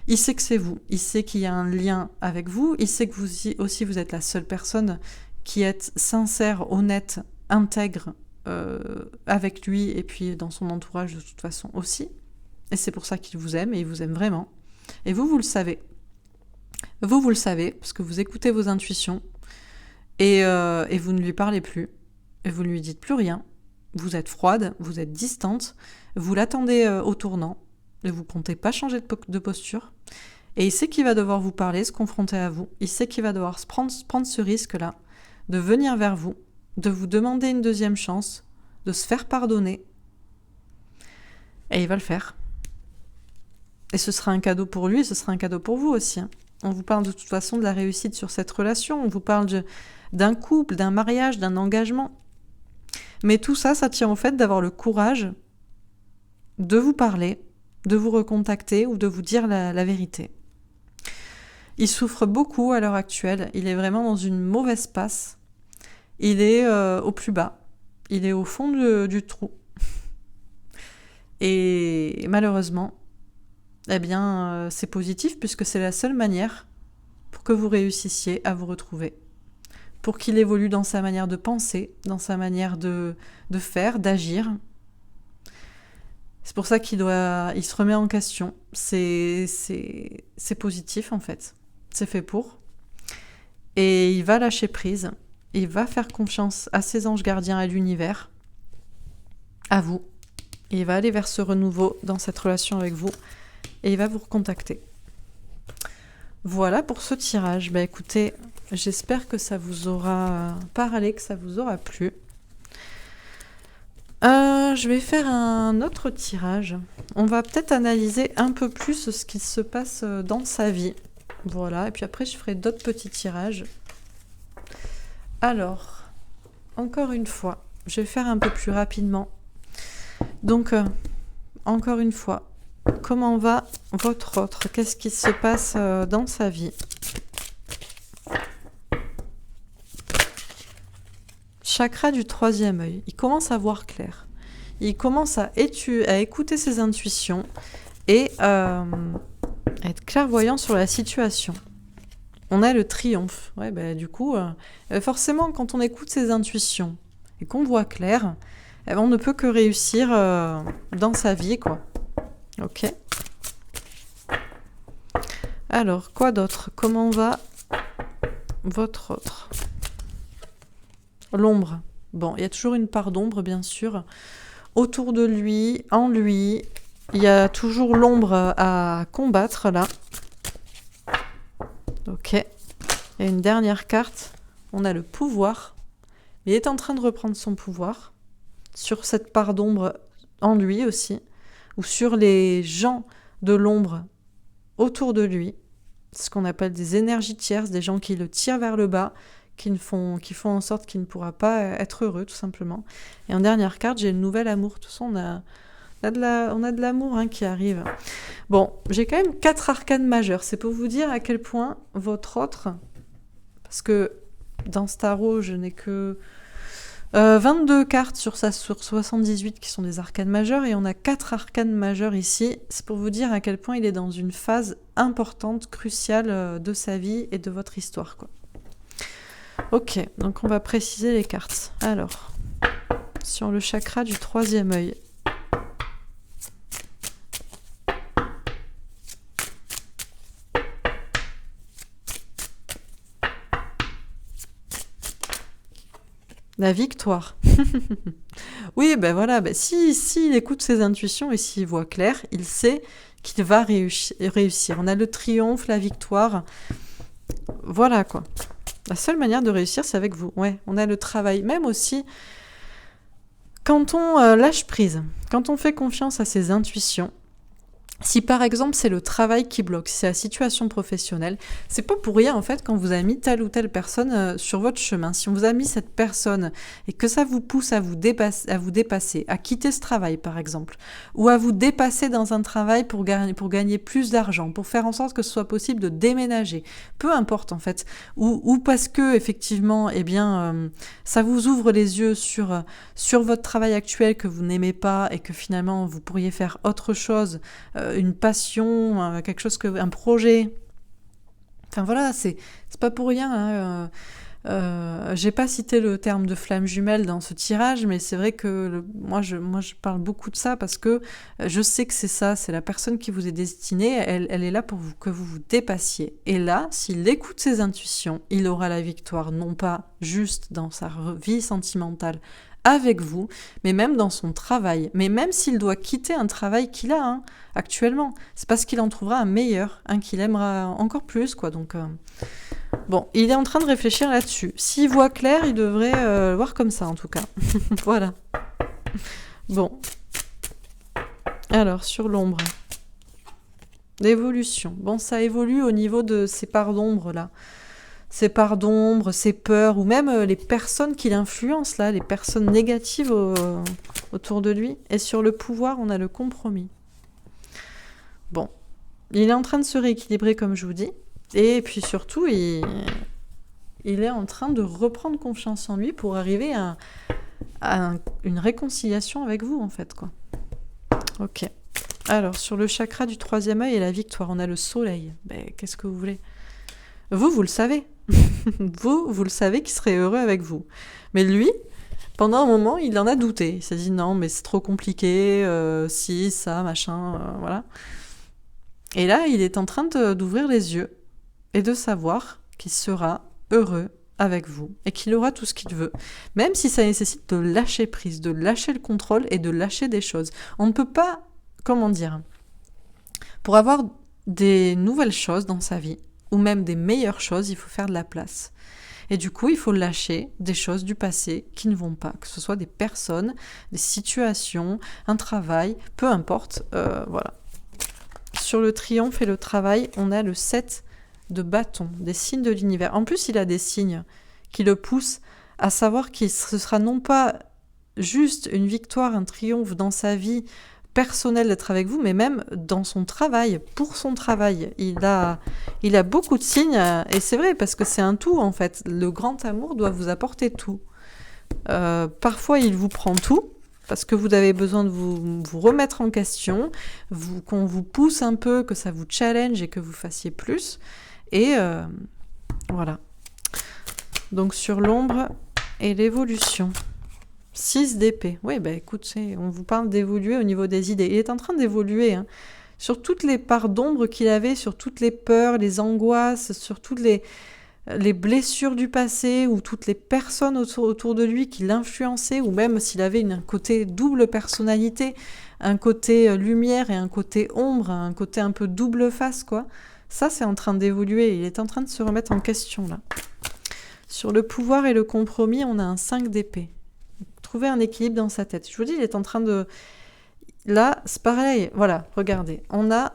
Il sait que c'est vous. Il sait qu'il y a un lien avec vous. Il sait que vous aussi, vous êtes la seule personne qui est sincère, honnête, intègre avec lui et puis dans son entourage de toute façon aussi. Et c'est pour ça qu'il vous aime et il vous aime vraiment. Et vous, vous le savez. Vous le savez parce que vous écoutez vos intuitions et vous ne lui parlez plus et vous ne lui dites plus rien. Vous êtes froide, vous êtes distante, vous l'attendez au tournant et vous comptez pas changer de posture. Et il sait qu'il va devoir vous parler, se confronter à vous. Il sait qu'il va devoir prendre ce risque-là, de venir vers vous, de vous demander une deuxième chance, de se faire pardonner. Et il va le faire. Et ce sera un cadeau pour lui et ce sera un cadeau pour vous aussi. On vous parle de toute façon de la réussite sur cette relation. On vous parle d'un couple, d'un mariage, d'un engagement. Mais tout ça, ça tient au fait d'avoir le courage de vous parler, de vous recontacter ou de vous dire la vérité. Il souffre beaucoup à l'heure actuelle. Il est vraiment dans une mauvaise passe. Il est au plus bas. Il est au fond du trou. Et malheureusement, eh bien, c'est positif puisque c'est la seule manière pour que vous réussissiez à vous retrouver. Pour qu'il évolue dans sa manière de penser, dans sa manière de faire, d'agir. C'est pour ça qu'il se remet en question. C'est positif en fait. C'est fait pour. Et il va lâcher prise. Il va faire confiance à ses anges gardiens et l'univers. À vous. Et il va aller vers ce renouveau dans cette relation avec vous. Et il va vous recontacter. Voilà pour ce tirage. Bah écoutez, j'espère que ça vous aura parlé, que ça vous aura plu. Je vais faire un autre tirage. On va peut-être analyser un peu plus ce qui se passe dans sa vie. Voilà, et puis après je ferai d'autres petits tirages. Alors, encore une fois, je vais faire un peu plus rapidement. Donc, encore une fois, comment va votre autre? Qu'est-ce qui se passe dans sa vie? Chakra du troisième œil. Il commence à voir clair. Il commence à écouter ses intuitions et à être clairvoyant sur la situation. On a le triomphe. Ouais, bah, du coup, forcément, quand on écoute ses intuitions et qu'on voit clair, on ne peut que réussir dans sa vie, quoi. Ok. Alors, quoi d'autre? Comment va votre autre? L'ombre. Bon, il y a toujours une part d'ombre, bien sûr. Autour de lui, en lui, il y a toujours l'ombre à combattre, là. Ok. Il y a une dernière carte. On a le pouvoir. Il est en train de reprendre son pouvoir sur cette part d'ombre en lui aussi, ou sur les gens de l'ombre autour de lui. C'est ce qu'on appelle des énergies tierces, des gens qui le tirent vers le bas, qui font en sorte qu'il ne pourra pas être heureux, tout simplement. Et en dernière carte, j'ai le nouvel amour. De toute façon, on a de l'amour qui arrive. Bon, j'ai quand même 4 arcanes majeures. C'est pour vous dire à quel point votre autre... Parce que dans ce tarot, je n'ai que 22 cartes sur 78 qui sont des arcanes majeures. Et on a 4 arcanes majeures ici. C'est pour vous dire à quel point il est dans une phase importante, cruciale de sa vie et de votre histoire, quoi. Ok, donc on va préciser les cartes. Alors, sur le chakra du troisième œil. La victoire. Oui, ben voilà, s'il écoute ses intuitions et s'il voit clair, il sait qu'il va réussir. On a le triomphe, la victoire. Voilà, quoi. La seule manière de réussir, c'est avec vous. Ouais, on a le travail. Même aussi, quand on lâche prise, quand on fait confiance à ses intuitions, si par exemple c'est le travail qui bloque, si c'est la situation professionnelle, c'est pas pour rien en fait quand vous avez mis telle ou telle personne sur votre chemin. Si on vous a mis cette personne et que ça vous pousse à vous dépasser, à quitter ce travail par exemple, ou à vous dépasser dans un travail pour gagner plus d'argent, pour faire en sorte que ce soit possible de déménager, peu importe en fait, ou parce que effectivement, eh bien, ça vous ouvre les yeux sur votre travail actuel que vous n'aimez pas et que finalement vous pourriez faire autre chose. Une passion, quelque chose un projet. Enfin voilà, c'est pas pour rien. J'ai pas cité le terme de flamme jumelle dans ce tirage, mais c'est vrai que moi je parle beaucoup de ça parce que je sais que c'est ça, c'est la personne qui vous est destinée, elle est là pour que vous vous dépassiez. Et là, s'il écoute ses intuitions, il aura la victoire, non pas juste dans sa vie sentimentale avec vous, mais même dans son travail. Mais même s'il doit quitter un travail qu'il a actuellement, c'est parce qu'il en trouvera un meilleur, un qu'il aimera encore plus, quoi. Donc... Bon, il est en train de réfléchir là-dessus. S'il voit clair, il devrait le voir comme ça, en tout cas. Voilà. Bon. Alors, sur l'ombre. L'évolution. Bon, ça évolue au niveau de ces parts d'ombre, là. Ces parts d'ombre, ces peurs, ou même les personnes qui l'influencent, là, les personnes négatives autour de lui. Et sur le pouvoir, on a le compromis. Bon. Il est en train de se rééquilibrer, comme je vous dis. Et puis surtout, il est en train de reprendre confiance en lui pour arriver à une réconciliation avec vous, en fait, quoi. Ok. Alors, sur le chakra du 3e œil et la victoire, on a le soleil. Ben, qu'est-ce que vous voulez ? Vous le savez. vous le savez qu'il serait heureux avec vous. Mais lui, pendant un moment, il en a douté. Il s'est dit, non, mais c'est trop compliqué, si, ça, machin, voilà. Et là, il est en train d'ouvrir les yeux et de savoir qu'il sera heureux avec vous et qu'il aura tout ce qu'il veut, même si ça nécessite de lâcher prise, de lâcher le contrôle et de lâcher des choses. On ne peut pas, comment dire, pour avoir des nouvelles choses dans sa vie, ou même des meilleures choses, il faut faire de la place. Et du coup, il faut lâcher des choses du passé qui ne vont pas, que ce soit des personnes, des situations, un travail, peu importe, voilà. Sur le triomphe et le travail, on a le 7 de bâton, des signes de l'univers. En plus, il a des signes qui le poussent à savoir que ce sera non pas juste une victoire, un triomphe dans sa vie personnelle d'être avec vous, mais même dans son travail, pour son travail. Il a beaucoup de signes, et c'est vrai, parce que c'est un tout, en fait. Le grand amour doit vous apporter tout. Parfois, il vous prend tout, parce que vous avez besoin de vous remettre en question, qu'on vous pousse un peu, que ça vous challenge et que vous fassiez plus. Et voilà. Donc sur l'ombre et l'évolution. 6 d'épée. Oui, bah écoute, on vous parle d'évoluer au niveau des idées. Il est en train d'évoluer sur toutes les parts d'ombre qu'il avait, sur toutes les peurs, les angoisses, sur toutes les blessures du passé, ou toutes les personnes autour de lui qui l'influençaient, ou même s'il avait un côté double personnalité, un côté lumière et un côté ombre, un côté un peu double face, quoi. Ça, c'est en train d'évoluer. Il est en train de se remettre en question, là. Sur le pouvoir et le compromis, on a un 5 d'épée. Trouver un équilibre dans sa tête. Je vous dis, il est en train de... Là, c'est pareil. Voilà, regardez. On a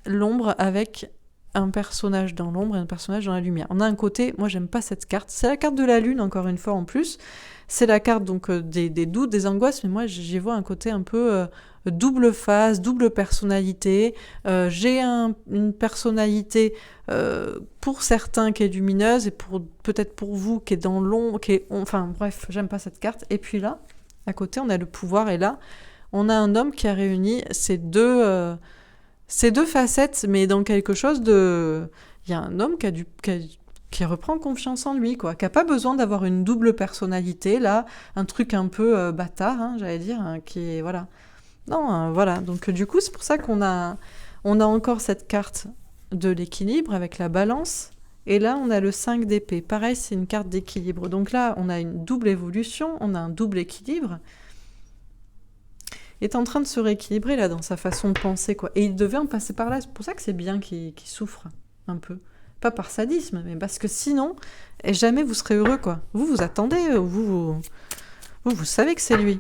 l'ombre avec un personnage dans l'ombre et un personnage dans la lumière. On a un côté... Moi, j'aime pas cette carte. C'est la carte de la lune, encore une fois, en plus. C'est la carte donc des doutes, des angoisses, mais moi, j'y vois un côté un peu... double face, double personnalité. J'ai une personnalité pour certains qui est lumineuse et peut-être pour vous qui est dans l'ombre, enfin bref, j'aime pas cette carte. Et puis là, à côté, on a le pouvoir et là, on a un homme qui a réuni ces deux facettes, mais dans quelque chose de... Il y a un homme qui reprend confiance en lui, quoi, qui a pas besoin d'avoir une double personnalité, là, un truc un peu bâtard, j'allais dire, qui est... Voilà. Non, voilà. Donc du coup, c'est pour ça qu'on a encore cette carte de l'équilibre avec la balance. Et là, on a le 5 d'épée. Pareil, c'est une carte d'équilibre. Donc là, on a une double évolution, on a un double équilibre. Il est en train de se rééquilibrer là dans sa façon de penser, quoi. Et il devait en passer par là. C'est pour ça que c'est bien qu'il souffre un peu. Pas par sadisme, mais parce que sinon, jamais vous serez heureux, quoi. Vous attendez, vous savez que c'est lui.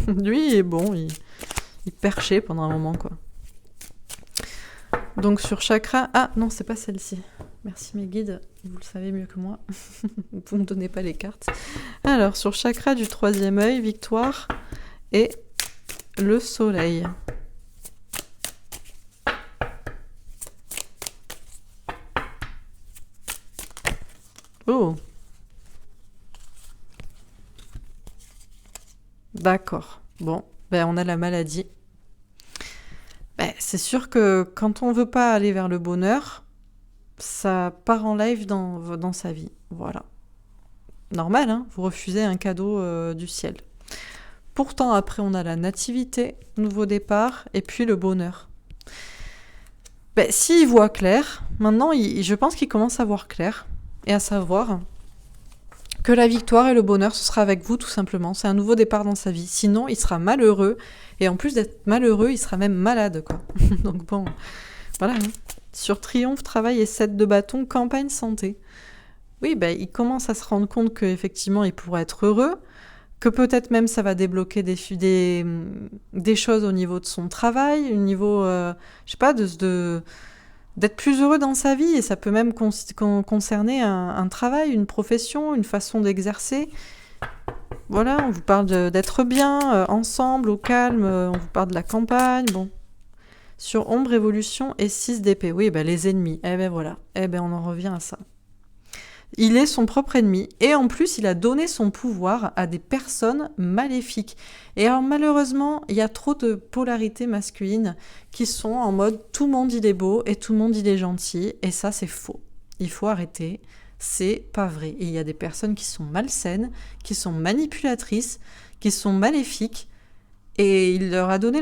Lui, est bon, il perchait pendant un moment, quoi. Donc sur chakra... Ah, non, c'est pas celle-ci. Merci mes guides, vous le savez mieux que moi. Vous me donnez pas les cartes. Alors, sur chakra du 3e œil, victoire et le soleil. Oh. D'accord. Bon, on a la maladie. C'est sûr que quand on veut pas aller vers le bonheur, ça part en live dans sa vie. Voilà. Normal, hein, vous refusez un cadeau du ciel. Pourtant, après, on a la nativité, nouveau départ, et puis le bonheur. S'il voit clair, maintenant, je pense qu'il commence à voir clair, et à savoir que la victoire et le bonheur, ce sera avec vous, tout simplement. C'est un nouveau départ dans sa vie. Sinon, il sera malheureux, et en plus d'être malheureux, il sera même malade, quoi. Donc bon, voilà. Hein. Sur triomphe, travail et 7 de bâton, campagne, santé. Oui, il commence à se rendre compte qu'effectivement, il pourrait être heureux, que peut-être même ça va débloquer des choses au niveau de son travail, au niveau, je sais pas, d'être plus heureux dans sa vie. Et ça peut même concerner un travail, une profession, une façon d'exercer. Voilà, on vous parle d'être bien, ensemble, au calme, on vous parle de la campagne, bon. Sur ombre, évolution et 6 d'épée. Oui, les ennemis. Voilà. On en revient à ça. Il est son propre ennemi et en plus il a donné son pouvoir à des personnes maléfiques. Et alors malheureusement, il y a trop de polarités masculines qui sont en mode tout le monde il est beau et tout le monde il est gentil, et ça c'est faux. Il faut arrêter, c'est pas vrai. Et il y a des personnes qui sont malsaines, qui sont manipulatrices, qui sont maléfiques, et il leur a donné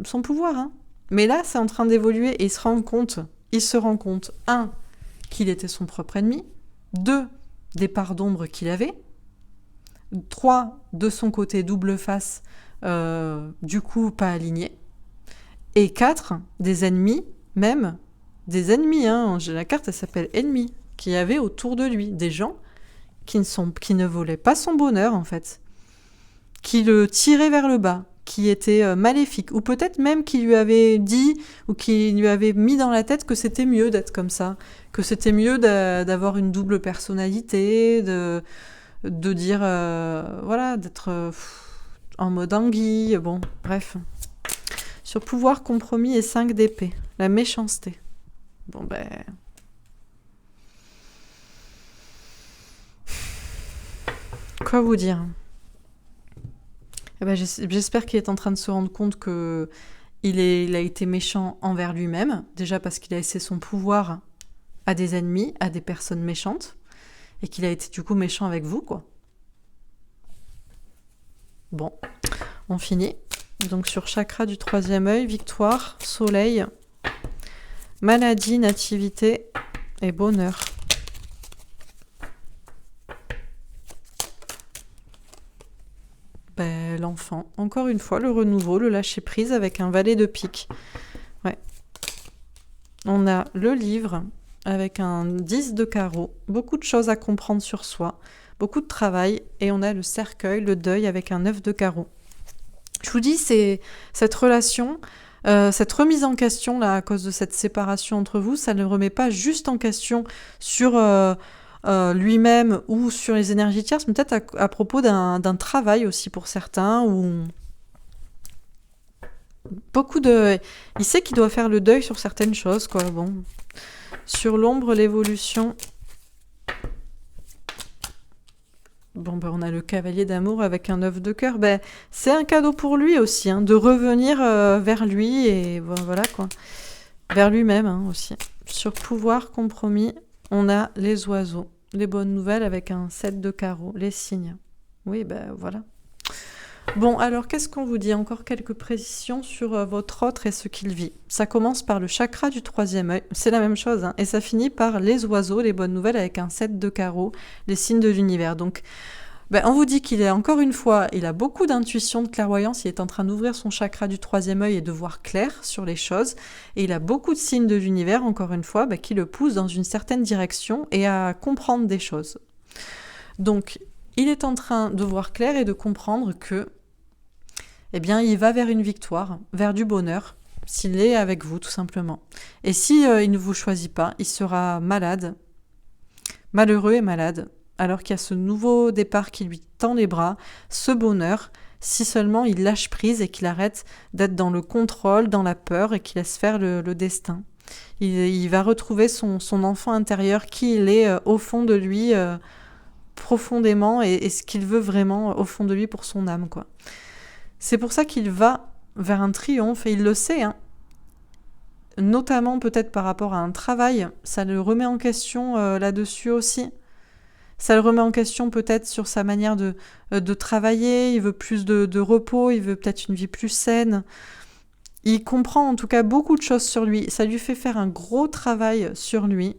son pouvoir. Hein. Mais là c'est en train d'évoluer et il se rend compte, 1, qu'il était son propre ennemi, 2, des parts d'ombre qu'il avait, 3, de son côté double face, du coup pas aligné, et 4, des ennemis, même des ennemis, hein, la carte elle s'appelle ennemis, qu'il y avait autour de lui, des gens qui ne voulaient pas son bonheur en fait, qui le tiraient vers le bas, qui était maléfique, ou peut-être même qui lui avait dit, ou qui lui avait mis dans la tête que c'était mieux d'être comme ça, que c'était mieux d'avoir une double personnalité, de dire, voilà, d'être en mode anguille, bon, bref. Sur pouvoir, compromis et 5 d'épée, la méchanceté. Bon, quoi vous dire ? J'espère qu'il est en train de se rendre compte que il a été méchant envers lui-même, déjà parce qu'il a laissé son pouvoir à des ennemis, à des personnes méchantes, et qu'il a été du coup méchant avec vous, quoi. Bon, on finit. Donc sur chakra du 3e œil, victoire, soleil, maladie, nativité et bonheur. L'enfant, encore une fois, le renouveau, le lâcher-prise avec un valet de pique. Ouais. On a le livre avec un 10 de carreau, beaucoup de choses à comprendre sur soi, beaucoup de travail, et on a le cercueil, le deuil avec un 9 de carreau. Je vous dis, c'est cette relation, cette remise en question là à cause de cette séparation entre vous, ça ne remet pas juste en question sur lui-même ou sur les énergies tierces, mais peut-être à propos d'un travail aussi pour certains, ou il sait qu'il doit faire le deuil sur certaines choses, quoi. Bon, sur l'ombre, l'évolution. Bon, on a le cavalier d'amour avec un 9 de cœur. C'est un cadeau pour lui aussi, hein, de revenir vers lui et voilà quoi, vers lui-même hein, aussi. Sur pouvoir, compromis, on a les oiseaux, les bonnes nouvelles avec un 7 de carreau, les signes. Oui, voilà. Bon, alors qu'est-ce qu'on vous dit ? Encore quelques précisions sur votre autre et ce qu'il vit. Ça commence par le chakra du 3e œil, c'est la même chose, hein, et ça finit par les oiseaux, les bonnes nouvelles avec un 7 de carreau, les signes de l'univers. Donc, on vous dit qu'il est, encore une fois, il a beaucoup d'intuition, de clairvoyance, il est en train d'ouvrir son chakra du 3e œil et de voir clair sur les choses, et il a beaucoup de signes de l'univers, encore une fois, qui le poussent dans une certaine direction et à comprendre des choses. Donc, il est en train de voir clair et de comprendre que il va vers une victoire, vers du bonheur, s'il est avec vous, tout simplement. Et si il ne vous choisit pas, il sera malade, malheureux et malade, alors qu'il y a ce nouveau départ qui lui tend les bras, ce bonheur, si seulement il lâche prise et qu'il arrête d'être dans le contrôle, dans la peur, et qu'il laisse faire le destin. Il va retrouver son enfant intérieur, qui il est au fond de lui, profondément, et ce qu'il veut vraiment au fond de lui pour son âme, quoi. C'est pour ça qu'il va vers un triomphe, et il le sait, hein. Notamment peut-être par rapport à un travail, ça le remet en question là-dessus aussi. Ça le remet en question peut-être sur sa manière de travailler, il veut plus de repos, il veut peut-être une vie plus saine. Il comprend en tout cas beaucoup de choses sur lui. Ça lui fait faire un gros travail sur lui.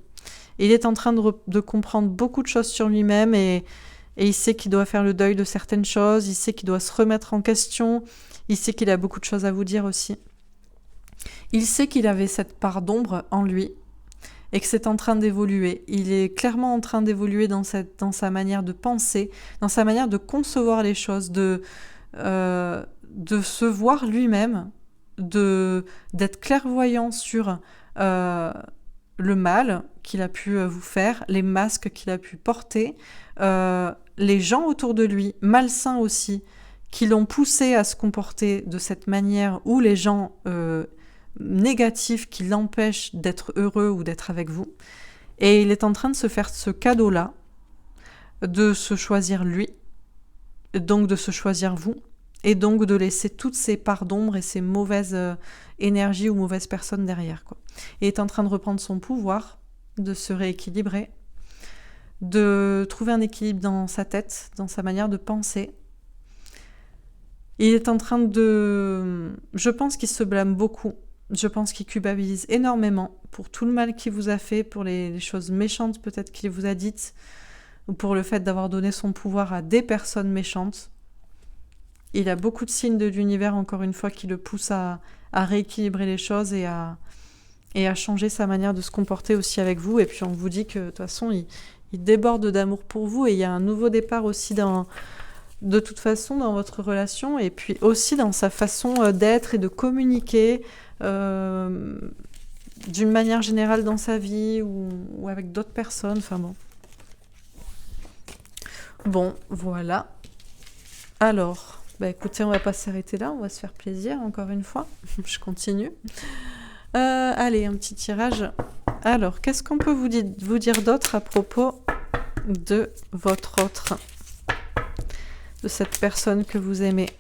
Il est en train de comprendre beaucoup de choses sur lui-même et il sait qu'il doit faire le deuil de certaines choses, il sait qu'il doit se remettre en question, il sait qu'il a beaucoup de choses à vous dire aussi. Il sait qu'il avait cette part d'ombre en lui et que c'est en train d'évoluer. Il est clairement en train d'évoluer dans sa manière de penser, dans sa manière de concevoir les choses, de se voir lui-même, d'être clairvoyant sur le mal qu'il a pu vous faire, les masques qu'il a pu porter, les gens autour de lui, malsains aussi, qui l'ont poussé à se comporter de cette manière, ou les gens négatifs qui l'empêchent d'être heureux ou d'être avec vous. Et il est en train de se faire ce cadeau-là, de se choisir lui, donc de se choisir vous, et donc de laisser toutes ces parts d'ombre et ces mauvaises énergies ou mauvaises personnes derrière, quoi. Il est en train de reprendre son pouvoir, de se rééquilibrer, de trouver un équilibre dans sa tête, dans sa manière de penser. Il est en train de... Je pense qu'il se blâme beaucoup. Je pense qu'il culpabilise énormément pour tout le mal qu'il vous a fait, pour les choses méchantes peut-être qu'il vous a dites, ou pour le fait d'avoir donné son pouvoir à des personnes méchantes. Il a beaucoup de signes de l'univers, encore une fois, qui le poussent à rééquilibrer les choses et à changer sa manière de se comporter aussi avec vous. Et puis on vous dit que de toute façon, il déborde d'amour pour vous et il y a un nouveau départ aussi de toute façon dans votre relation et puis aussi dans sa façon d'être et de communiquer d'une manière générale dans sa vie ou avec d'autres personnes. Enfin bon. Bon, voilà. Alors, écoutez, on va pas s'arrêter là, on va se faire plaisir encore une fois. Je continue. Allez, un petit tirage. Alors, qu'est-ce qu'on peut vous dire d'autre à propos de votre autre, de cette personne que vous aimez?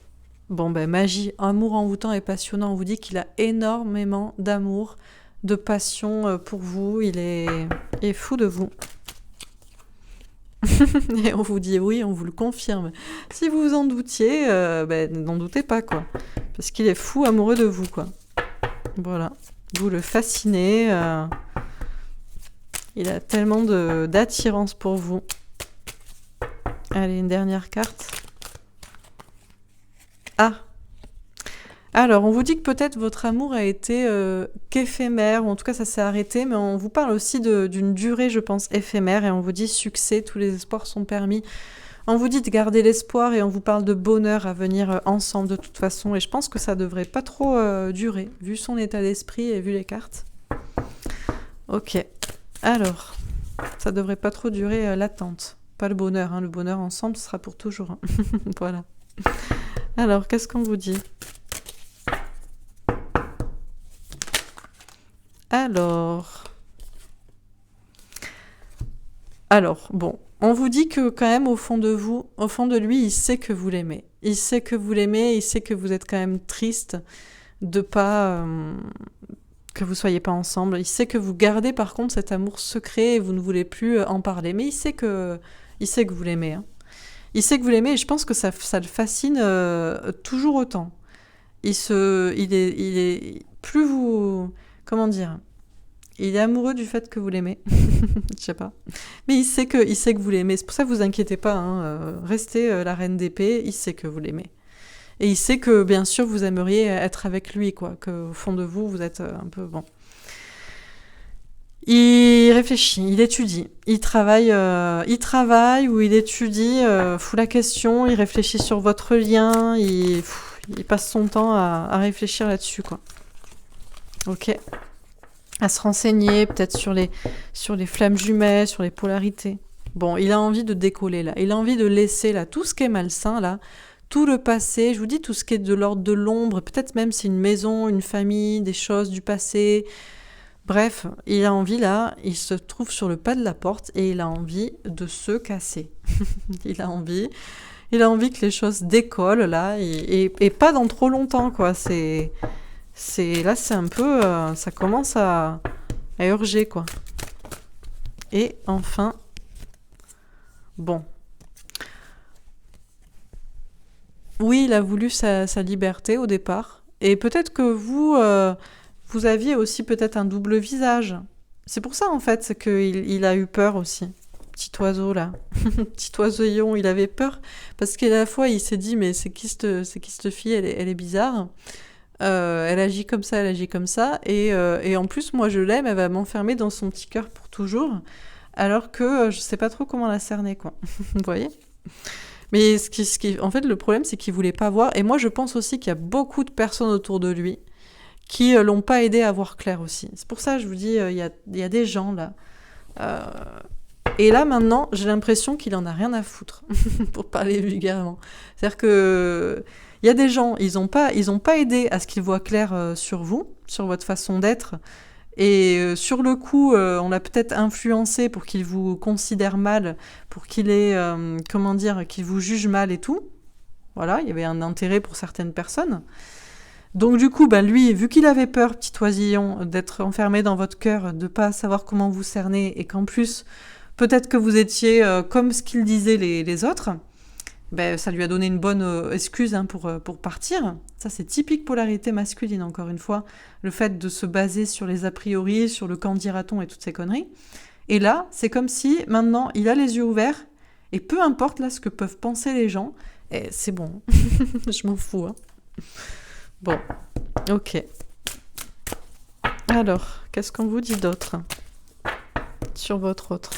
Bon, magie, amour envoûtant et passionnant. On vous dit qu'il a énormément d'amour, de passion pour vous. Il est fou de vous. Et on vous dit oui, on vous le confirme. Si vous vous en doutiez, n'en doutez pas, quoi. Parce qu'il est fou amoureux de vous, quoi. Voilà. Vous le fascinez. Il a tellement d'attirance pour vous. Allez, une dernière carte. Ah! Alors, on vous dit que peut-être votre amour a été qu'éphémère, ou en tout cas ça s'est arrêté, mais on vous parle aussi d'une durée, je pense, éphémère, et on vous dit succès, tous les espoirs sont permis. On vous dit de garder l'espoir et on vous parle de bonheur à venir ensemble de toute façon, et je pense que ça devrait pas trop durer, vu son état d'esprit et vu les cartes. Ok, alors, ça devrait pas trop durer l'attente. Pas le bonheur, hein. Le bonheur ensemble, ce sera pour toujours. Hein. Voilà. Alors, qu'est-ce qu'on vous dit ? Alors, bon, on vous dit que quand même au fond de vous, au fond de lui, il sait que vous l'aimez. Il sait que vous l'aimez, il sait que vous êtes quand même triste de pas que vous soyez pas ensemble. Il sait que vous gardez par contre cet amour secret et vous ne voulez plus en parler. Mais il sait que vous l'aimez. Hein. Il sait que vous l'aimez et je pense que ça le fascine toujours autant. Il est plus vous, comment dire, il est amoureux du fait que vous l'aimez. Je sais pas. Mais il sait que vous l'aimez. C'est pour ça que vous inquiétez pas. Hein. Restez la reine d'épée. Il sait que vous l'aimez. Et il sait que, bien sûr, vous aimeriez être avec lui, quoi. Qu'au fond de vous, vous êtes un peu... Bon. Il réfléchit, il étudie. Il travaille ou il étudie, fout la question, il réfléchit sur votre lien, il passe son temps à réfléchir là-dessus, quoi. Ok. À se renseigner, peut-être sur les flammes jumelles, sur les polarités. Bon, il a envie de décoller, là. Il a envie de laisser, là, tout ce qui est malsain, là, tout le passé, je vous dis tout ce qui est de l'ordre de l'ombre, peut-être même c'est une maison, une famille, des choses du passé. Bref, il a envie là, il se trouve sur le pas de la porte et il a envie de se casser. il a envie que les choses décollent là et pas dans trop longtemps, quoi. Là, c'est un peu, ça commence à urger, quoi. Et enfin, Bon. Oui, il a voulu sa liberté au départ. Et peut-être que vous aviez aussi peut-être un double visage. C'est pour ça, en fait, c'est qu'il a eu peur aussi. Petit oiseau, là. Petit oiseillon, il avait peur. Parce qu'à la fois, il s'est dit, mais c'est qui cette fille, elle est bizarre. Elle agit comme ça, elle agit comme ça. Et en plus, moi, je l'aime, elle va m'enfermer dans son petit cœur pour toujours. Alors que je sais pas trop comment la cerner, quoi. Vous voyez? Mais en fait, le problème, c'est qu'il voulait pas voir. Et moi, je pense aussi qu'il y a beaucoup de personnes autour de lui qui l'ont pas aidé à voir clair aussi. C'est pour ça que je vous dis, il y a des gens là. Euh, et là, maintenant, j'ai l'impression qu'il en a rien à foutre, pour parler vulgairement. C'est-à-dire que il y a des gens, ils ont pas aidé à ce qu'ils voient clair sur vous, sur votre façon d'être. Et sur le coup, on l'a peut-être influencé pour qu'il vous considère mal, pour qu'il ait, comment dire, qu'il vous juge mal et tout. Voilà, il y avait un intérêt pour certaines personnes. Donc du coup, ben lui, vu qu'il avait peur, petit oisillon, d'être enfermé dans votre cœur, de pas savoir comment vous cerner, et qu'en plus, peut-être que vous étiez comme ce qu'ils disaient les autres, ben, ça lui a donné une bonne excuse hein, pour partir. Ça, c'est typique polarité masculine, encore une fois. Le fait de se baser sur les a priori, sur le quand dira-t-on et toutes ces conneries. Et là, c'est comme si, maintenant, il a les yeux ouverts, et peu importe là ce que peuvent penser les gens, et c'est bon. Je m'en fous. Hein. Bon, ok. Alors, qu'est-ce qu'on vous dit d'autre sur votre autre?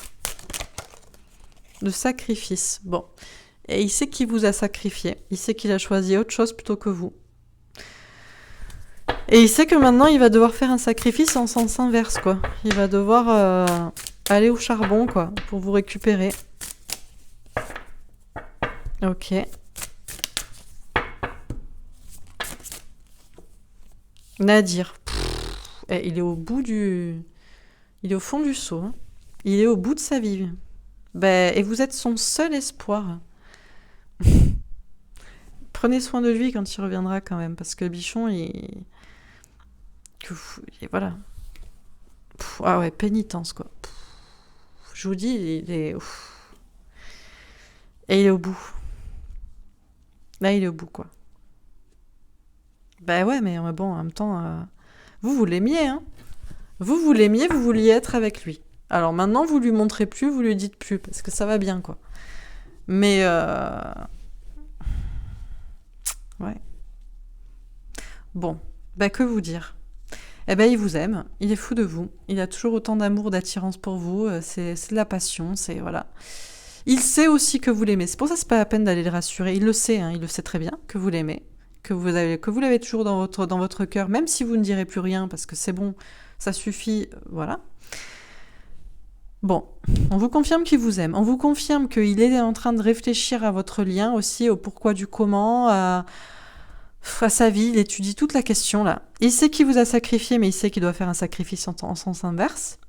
Le sacrifice. Bon. Et il sait qu'il vous a sacrifié. Il sait qu'il a choisi autre chose plutôt que vous. Et il sait que maintenant, il va devoir faire un sacrifice en sens inverse, quoi. Il va devoir aller au charbon, quoi, pour vous récupérer. Ok. Nadir. Il est au bout du... Il est au fond du seau. Hein. Il est au bout de sa vie. Et vous êtes son seul espoir. Prenez soin de lui quand il reviendra quand même, parce que le bichon, il voilà. Ah ouais, pénitence quoi. Je vous dis, il est... Et il est au bout. Là, il est au bout quoi. Ouais, mais bon, en même temps, vous l'aimiez, hein. Vous l'aimiez, vous vouliez être avec lui. Alors maintenant, vous lui montrez plus, vous lui dites plus, parce que ça va bien quoi. Mais... Ouais. Bon, que vous dire? Il vous aime, il est fou de vous, il a toujours autant d'amour, d'attirance pour vous, c'est de la passion, c'est voilà. Il sait aussi que vous l'aimez, c'est pour ça que c'est pas la peine d'aller le rassurer, il le sait, hein, il le sait très bien que vous l'aimez, que vous l'avez toujours dans votre cœur, même si vous ne direz plus rien, parce que c'est bon, ça suffit, voilà. Bon, on vous confirme qu'il vous aime, on vous confirme qu'il est en train de réfléchir à votre lien aussi, au pourquoi du comment, à sa vie, il étudie toute la question là. Il sait qu'il vous a sacrifié, mais il sait qu'il doit faire un sacrifice en sens inverse.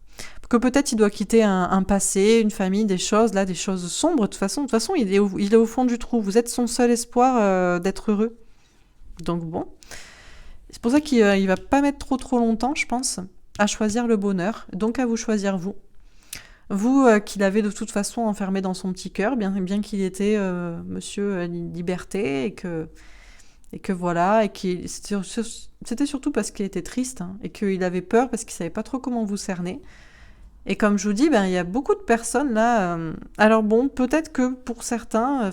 Que peut-être il doit quitter un passé, une famille, des choses sombres. De toute façon, il est au fond du trou. Vous êtes son seul espoir d'être heureux. Donc bon, c'est pour ça qu'il va pas mettre trop longtemps, je pense, à choisir le bonheur. Donc à vous choisir vous. Vous qu'il avait de toute façon enfermé dans son petit cœur, bien qu'il était Monsieur Liberté et que voilà, et c'était surtout parce qu'il était triste, hein, et qu'il avait peur parce qu'il savait pas trop comment vous cerner. Et comme je vous dis, il y a beaucoup de personnes là. Alors bon, peut-être que pour certains,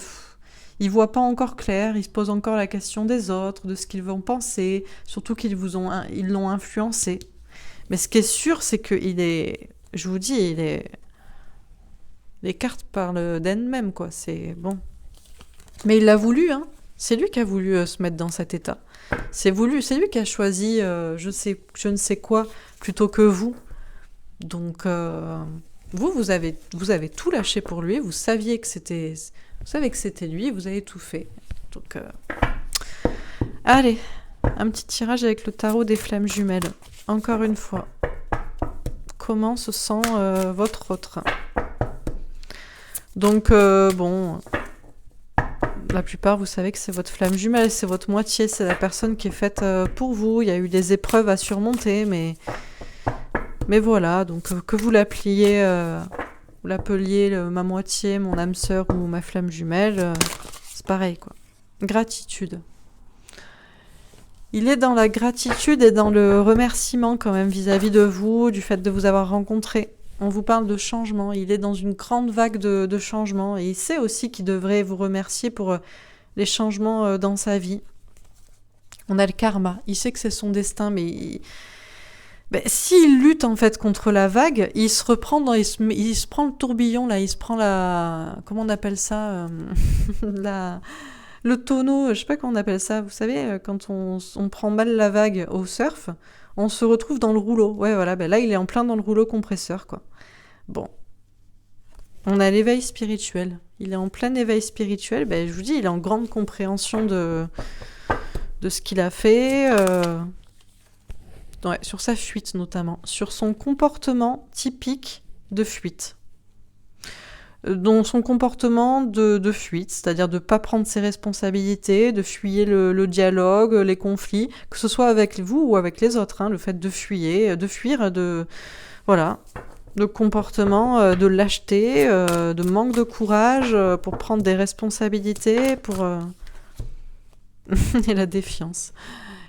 ils voient pas encore clair, ils se posent encore la question des autres, de ce qu'ils vont penser, surtout ils l'ont influencé. Mais ce qui est sûr, c'est que je vous dis, les cartes parlent d'elles-mêmes, quoi. C'est bon. Mais il l'a voulu, hein. C'est lui qui a voulu se mettre dans cet état. C'est lui qui a choisi je ne sais quoi plutôt que vous. Donc vous avez tout lâché pour lui, vous savez que c'était lui, vous avez tout fait. Donc allez, un petit tirage avec le tarot des flammes jumelles. Encore une fois. Comment se sent votre autre? Donc bon, la plupart, vous savez que c'est votre flamme jumelle, c'est votre moitié, c'est la personne qui est faite pour vous. Il y a eu des épreuves à surmonter, mais voilà, donc que vous l'appeliez vous l'appeliez ma moitié, mon âme sœur ou ma flamme jumelle, c'est pareil, quoi. Gratitude. Il est dans la gratitude et dans le remerciement quand même vis-à-vis de vous, du fait de vous avoir rencontré. On vous parle de changement, il est dans une grande vague de changement et il sait aussi qu'il devrait vous remercier pour les changements dans sa vie. On a le karma, il sait que c'est son destin, mais s'il lutte en fait contre la vague, il se reprend il se prend le tourbillon là, il se prend comment on appelle ça le tonneau, je sais pas comment on appelle ça, vous savez, quand on prend mal la vague au surf, on se retrouve dans le rouleau. Ouais, voilà, là il est en plein dans le rouleau compresseur, quoi. Bon. On a l'éveil spirituel. Il est en plein éveil spirituel, je vous dis, il est en grande compréhension de ce qu'il a fait, sur sa fuite notamment, sur son comportement typique de fuite. Dont son comportement de fuite, c'est-à-dire de ne pas prendre ses responsabilités, de fuyer le dialogue, les conflits, que ce soit avec vous ou avec les autres, le fait de fuir, voilà, de comportement, de lâcheté, de manque de courage pour prendre des responsabilités, et la défiance.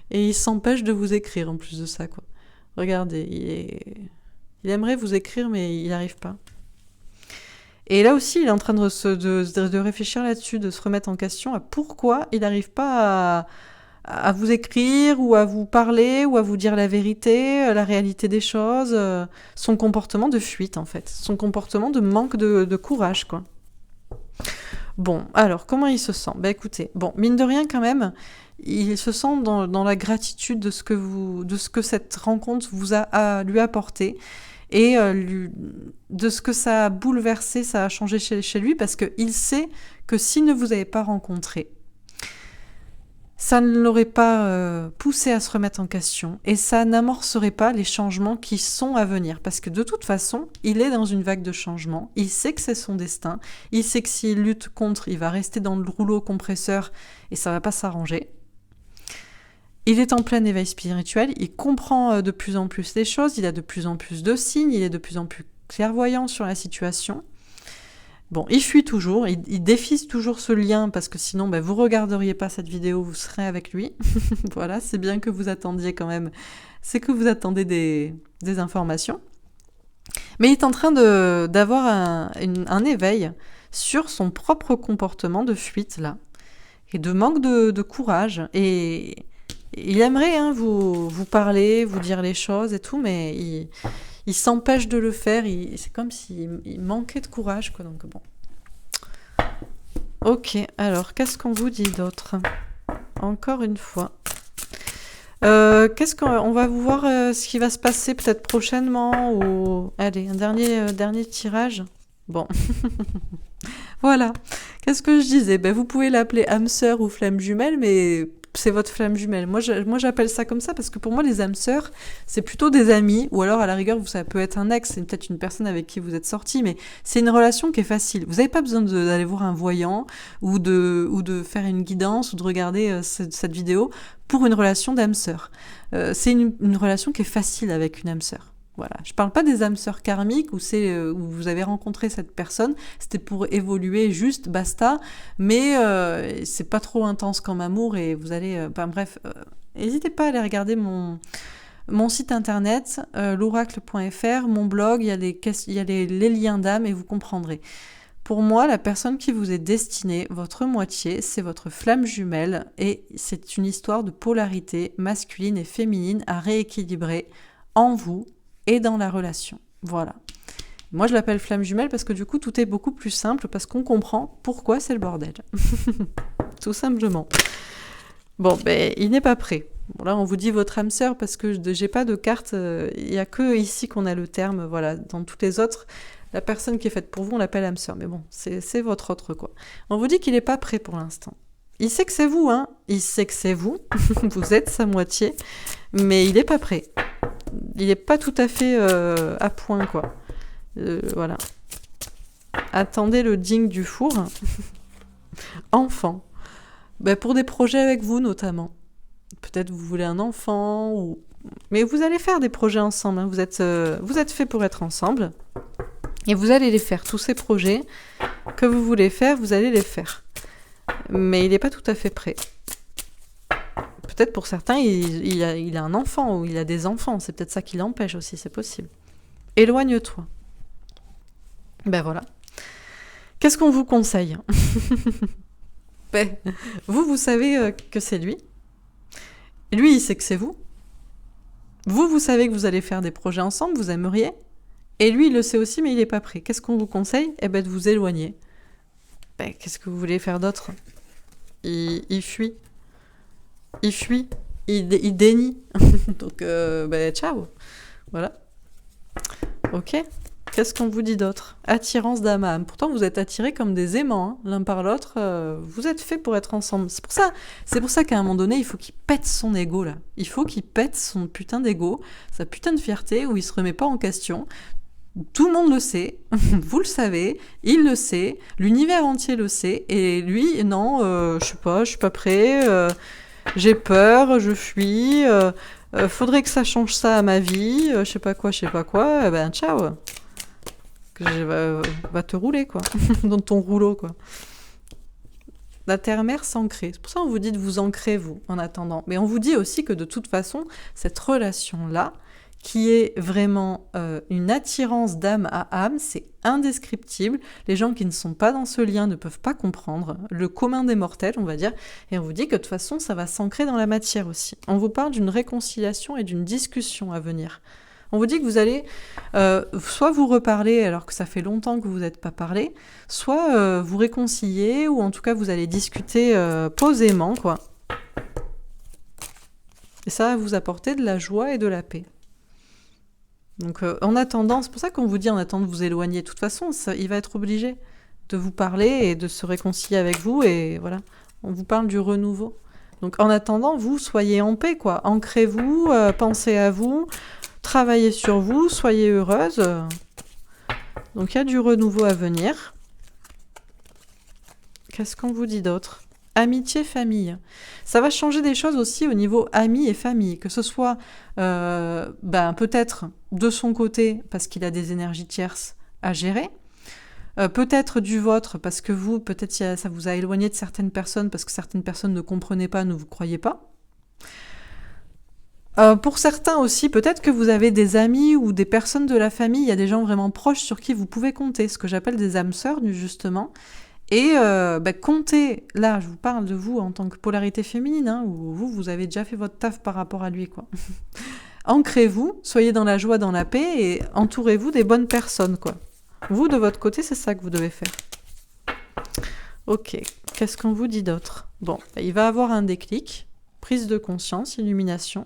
Et il s'empêche de vous écrire en plus de ça, quoi. Regardez, il aimerait vous écrire, mais il n'arrive pas. Et là aussi, il est en train de réfléchir là-dessus, de se remettre en question à pourquoi il n'arrive pas à vous écrire ou à vous parler ou à vous dire la vérité, la réalité des choses, son comportement de fuite en fait, son comportement de manque de courage, quoi. Bon, alors, comment il se sent ? Écoutez, mine de rien quand même, il se sent dans la gratitude de ce que cette rencontre lui a apporté. Et de ce que ça a bouleversé, ça a changé chez lui, parce qu'il sait que s'il ne vous avait pas rencontré, ça ne l'aurait pas poussé à se remettre en question, et ça n'amorcerait pas les changements qui sont à venir, parce que de toute façon, il est dans une vague de changements, il sait que c'est son destin, il sait que s'il lutte contre, il va rester dans le rouleau compresseur, et ça ne va pas s'arranger. Il est en plein éveil spirituel, il comprend de plus en plus les choses, il a de plus en plus de signes, il est de plus en plus clairvoyant sur la situation. Bon, il fuit toujours, il défie toujours ce lien, parce que sinon, vous regarderiez pas cette vidéo, vous serez avec lui. Voilà, c'est bien que vous attendiez quand même, c'est que vous attendez des informations. Mais il est en train d'avoir un éveil sur son propre comportement de fuite, là, et de manque de courage, et... Il aimerait vous parler, vous dire les choses et tout, mais il s'empêche de le faire. C'est comme s'il manquait de courage, quoi. Donc bon. Ok, alors qu'est-ce qu'on vous dit d'autre ? Encore une fois. Qu'est-ce qu'on va vous voir ce qui va se passer peut-être prochainement ou allez, un dernier tirage. Bon. Voilà. Qu'est-ce que je disais ? Vous pouvez l'appeler âme sœur ou flamme jumelle, mais c'est votre flamme jumelle. Moi, j'appelle ça comme ça parce que pour moi, les âmes sœurs, c'est plutôt des amis, ou alors à la rigueur, ça peut être un ex, c'est peut-être une personne avec qui vous êtes sortis, mais c'est une relation qui est facile. Vous n'avez pas besoin d'aller voir un voyant ou de faire une guidance ou de regarder cette vidéo pour une relation d'âme sœur. C'est une relation qui est facile avec une âme sœur. Voilà. Je parle pas des âmes sœurs karmiques où où vous avez rencontré cette personne, c'était pour évoluer juste, basta, mais c'est pas trop intense comme amour et vous allez... bref, n'hésitez pas à aller regarder mon site internet, l'oracle.fr, mon blog, il y a les liens d'âme et vous comprendrez. Pour moi, la personne qui vous est destinée, votre moitié, c'est votre flamme jumelle et c'est une histoire de polarité masculine et féminine à rééquilibrer en vous et dans la relation. Voilà. Moi, je l'appelle flamme jumelle parce que du coup, tout est beaucoup plus simple parce qu'on comprend pourquoi c'est le bordel. Tout simplement. Bon, il n'est pas prêt. Bon, là, on vous dit votre âme sœur parce que j'ai pas de carte. Il n'y a que ici qu'on a le terme. Voilà. Dans toutes les autres, la personne qui est faite pour vous, on l'appelle âme sœur. Mais bon, c'est votre autre, quoi. On vous dit qu'il n'est pas prêt pour l'instant. Il sait que c'est vous, hein. Il sait que c'est vous. Vous êtes sa moitié. Mais il n'est pas prêt. Il n'est pas tout à fait à point, quoi. Voilà. Attendez le ding du four. Enfant. Pour des projets avec vous, notamment. Peut-être vous voulez un enfant, ou... Mais vous allez faire des projets ensemble. Hein. Vous êtes fait pour être ensemble. Et vous allez les faire, tous ces projets que vous voulez faire, vous allez les faire. Mais il n'est pas tout à fait prêt. Peut-être pour certains, il a un enfant ou il a des enfants. C'est peut-être ça qui l'empêche aussi, c'est possible. Éloigne-toi. Ben voilà. Qu'est-ce qu'on vous conseille? Ben, vous savez que c'est lui. Lui, il sait que c'est vous. Vous savez que vous allez faire des projets ensemble, vous aimeriez. Et lui, il le sait aussi, mais il n'est pas prêt. Qu'est-ce qu'on vous conseille? Eh ben, de vous éloigner. Ben, qu'est-ce que vous voulez faire d'autre? Il fuit. Il fuit. Il dénie. Donc, ben, ciao. Voilà. Ok. Qu'est-ce qu'on vous dit d'autre? Attirance d'âme à âme. Pourtant, vous êtes attirés comme des aimants, hein, l'un par l'autre. Vous êtes faits pour être ensemble. C'est pour ça qu'à un moment donné, il faut qu'il pète son ego, là. Il faut qu'il pète son putain d'ego, sa putain de fierté, où il se remet pas en question. Tout le monde le sait, vous le savez, il le sait, l'univers entier le sait, et lui, non, je suis pas prêt, j'ai peur, je fuis, faudrait que ça change ça à ma vie, je sais pas quoi, ben ciao. Va te rouler, quoi, dans ton rouleau, quoi. La terre-mère s'ancrer. C'est pour ça qu'on vous dit de vous ancrer, vous, en attendant. Mais on vous dit aussi que de toute façon, cette relation-là, qui est vraiment une attirance d'âme à âme, c'est indescriptible. Les gens qui ne sont pas dans ce lien ne peuvent pas comprendre. Le commun des mortels, on va dire. Et on vous dit que de toute façon, ça va s'ancrer dans la matière aussi. On vous parle d'une réconciliation et d'une discussion à venir. On vous dit que vous allez soit vous reparler alors que ça fait longtemps que vous n'êtes pas parlé, soit vous réconcilier, ou en tout cas vous allez discuter posément, quoi. Et ça va vous apporter de la joie et de la paix. Donc en attendant, c'est pour ça qu'on vous dit en attendant de vous éloigner. De toute façon, il va être obligé de vous parler et de se réconcilier avec vous, et voilà. On vous parle du renouveau. Donc en attendant, vous, soyez en paix, quoi. Ancrez-vous, pensez à vous, travaillez sur vous, soyez heureuse. Donc il y a du renouveau à venir. Qu'est-ce qu'on vous dit d'autre? Amitié, famille. Ça va changer des choses aussi au niveau amis et famille, que ce soit peut-être de son côté parce qu'il a des énergies tierces à gérer, peut-être du vôtre parce que vous, peut-être ça vous a éloigné de certaines personnes parce que certaines personnes ne comprenaient pas, ne vous croyaient pas. Pour certains aussi, peut-être que vous avez des amis ou des personnes de la famille, il y a des gens vraiment proches sur qui vous pouvez compter, ce que j'appelle des âmes sœurs, justement. Et comptez, là, je vous parle de vous en tant que polarité féminine, hein, où vous avez déjà fait votre taf par rapport à lui, quoi. Ancrez-vous, soyez dans la joie, dans la paix, et entourez-vous des bonnes personnes, quoi. Vous, de votre côté, c'est ça que vous devez faire. Ok, qu'est-ce qu'on vous dit d'autre? Bon, il va avoir un déclic, prise de conscience, illumination,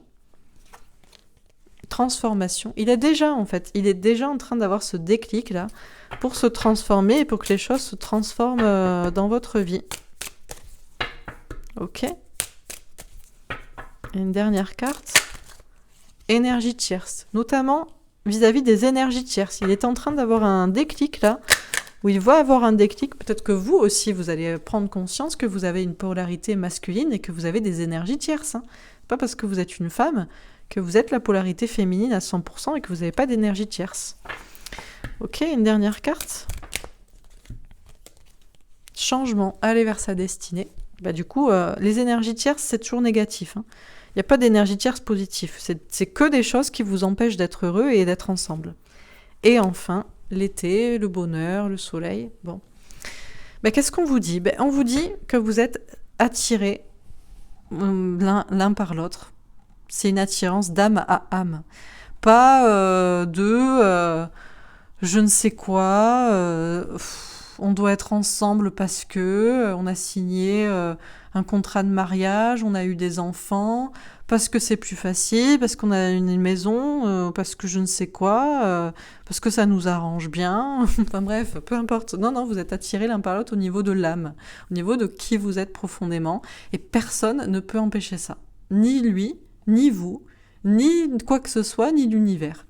transformation. Il est déjà en train d'avoir ce déclic-là, pour se transformer et pour que les choses se transforment dans votre vie. Ok. Et une dernière carte. Énergie tierce. Notamment vis-à-vis des énergies tierces. Il est en train d'avoir un déclic là, où il va avoir un déclic. Peut-être que vous aussi, vous allez prendre conscience que vous avez une polarité masculine et que vous avez des énergies tierces. Hein. C'est pas parce que vous êtes une femme que vous êtes la polarité féminine à 100% et que vous n'avez pas d'énergie tierce. Ok, une dernière carte. Changement, aller vers sa destinée. Du coup, les énergies tierces, c'est toujours négatif. Hein. Il n'y a pas d'énergie tierce positive. C'est que des choses qui vous empêchent d'être heureux et d'être ensemble. Et enfin, l'été, le bonheur, le soleil. Bon. Qu'est-ce qu'on vous dit? On vous dit que vous êtes attirés l'un par l'autre. C'est une attirance d'âme à âme. Pas je ne sais quoi, on doit être ensemble parce que on a signé un contrat de mariage, on a eu des enfants, parce que c'est plus facile, parce qu'on a une maison, parce que je ne sais quoi, parce que ça nous arrange bien, enfin bref, peu importe. Non, vous êtes attirés l'un par l'autre au niveau de l'âme, au niveau de qui vous êtes profondément, et personne ne peut empêcher ça. Ni lui, ni vous, ni quoi que ce soit, ni l'univers.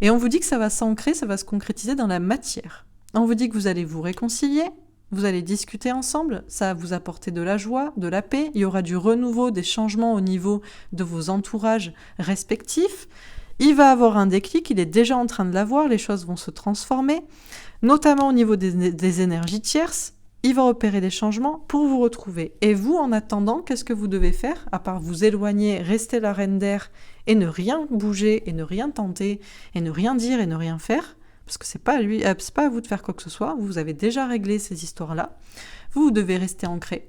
Et on vous dit que ça va s'ancrer, ça va se concrétiser dans la matière. On vous dit que vous allez vous réconcilier, vous allez discuter ensemble, ça va vous apporter de la joie, de la paix, il y aura du renouveau, des changements au niveau de vos entourages respectifs, Il va avoir un déclic, il est déjà en train de l'avoir, les choses vont se transformer, notamment au niveau des énergies tierces. Il va opérer des changements pour vous retrouver. Et vous, en attendant, qu'est-ce que vous devez faire? À part vous éloigner, rester la reine d'air et ne rien bouger, et ne rien tenter, et ne rien dire, et ne rien faire, parce que c'est pas à vous de faire quoi que ce soit, vous avez déjà réglé ces histoires-là. Vous devez rester ancré.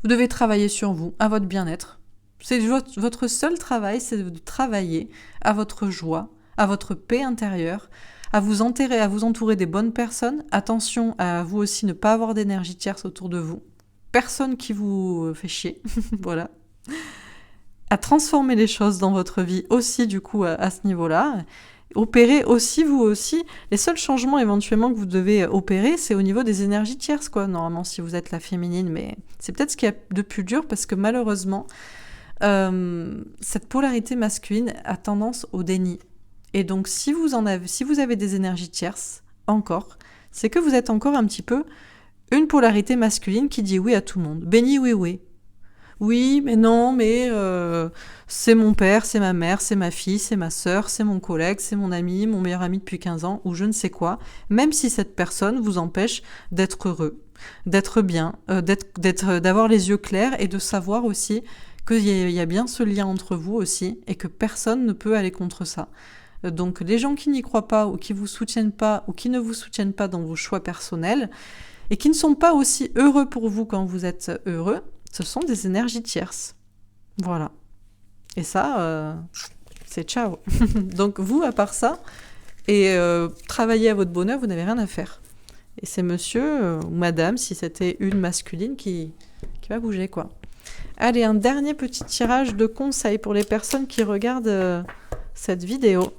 Vous devez travailler sur vous, à votre bien-être. C'est votre seul travail, c'est de travailler à votre joie, à votre paix intérieure, à vous entourer des bonnes personnes. Attention à vous aussi ne pas avoir d'énergie tierce autour de vous. Personne qui vous fait chier, voilà. À transformer les choses dans votre vie aussi, du coup, à ce niveau-là. Opérer aussi, vous aussi. Les seuls changements éventuellement que vous devez opérer, c'est au niveau des énergies tierces, quoi. Normalement, si vous êtes la féminine, mais c'est peut-être ce qu'il y a de plus dur, parce que malheureusement, cette polarité masculine a tendance au déni. Et donc, si vous avez des énergies tierces, encore, c'est que vous êtes encore un petit peu une polarité masculine qui dit oui à tout le monde. Béni, oui, oui. Oui, mais non, mais c'est mon père, c'est ma mère, c'est ma fille, c'est ma sœur, c'est mon collègue, c'est mon ami, mon meilleur ami depuis 15 ans, ou je ne sais quoi, même si cette personne vous empêche d'être heureux, d'être bien, d'avoir les yeux clairs et de savoir aussi qu'il y a bien ce lien entre vous aussi et que personne ne peut aller contre ça. Donc les gens qui n'y croient pas ou qui vous soutiennent pas ou qui ne vous soutiennent pas dans vos choix personnels et qui ne sont pas aussi heureux pour vous quand vous êtes heureux, ce sont des énergies tierces. Voilà. Et ça, c'est ciao. Donc vous, à part ça, et travailler à votre bonheur, vous n'avez rien à faire. Et c'est monsieur ou madame, si c'était une masculine, qui va bouger, quoi. Allez, un dernier petit tirage de conseils pour les personnes qui regardent cette vidéo.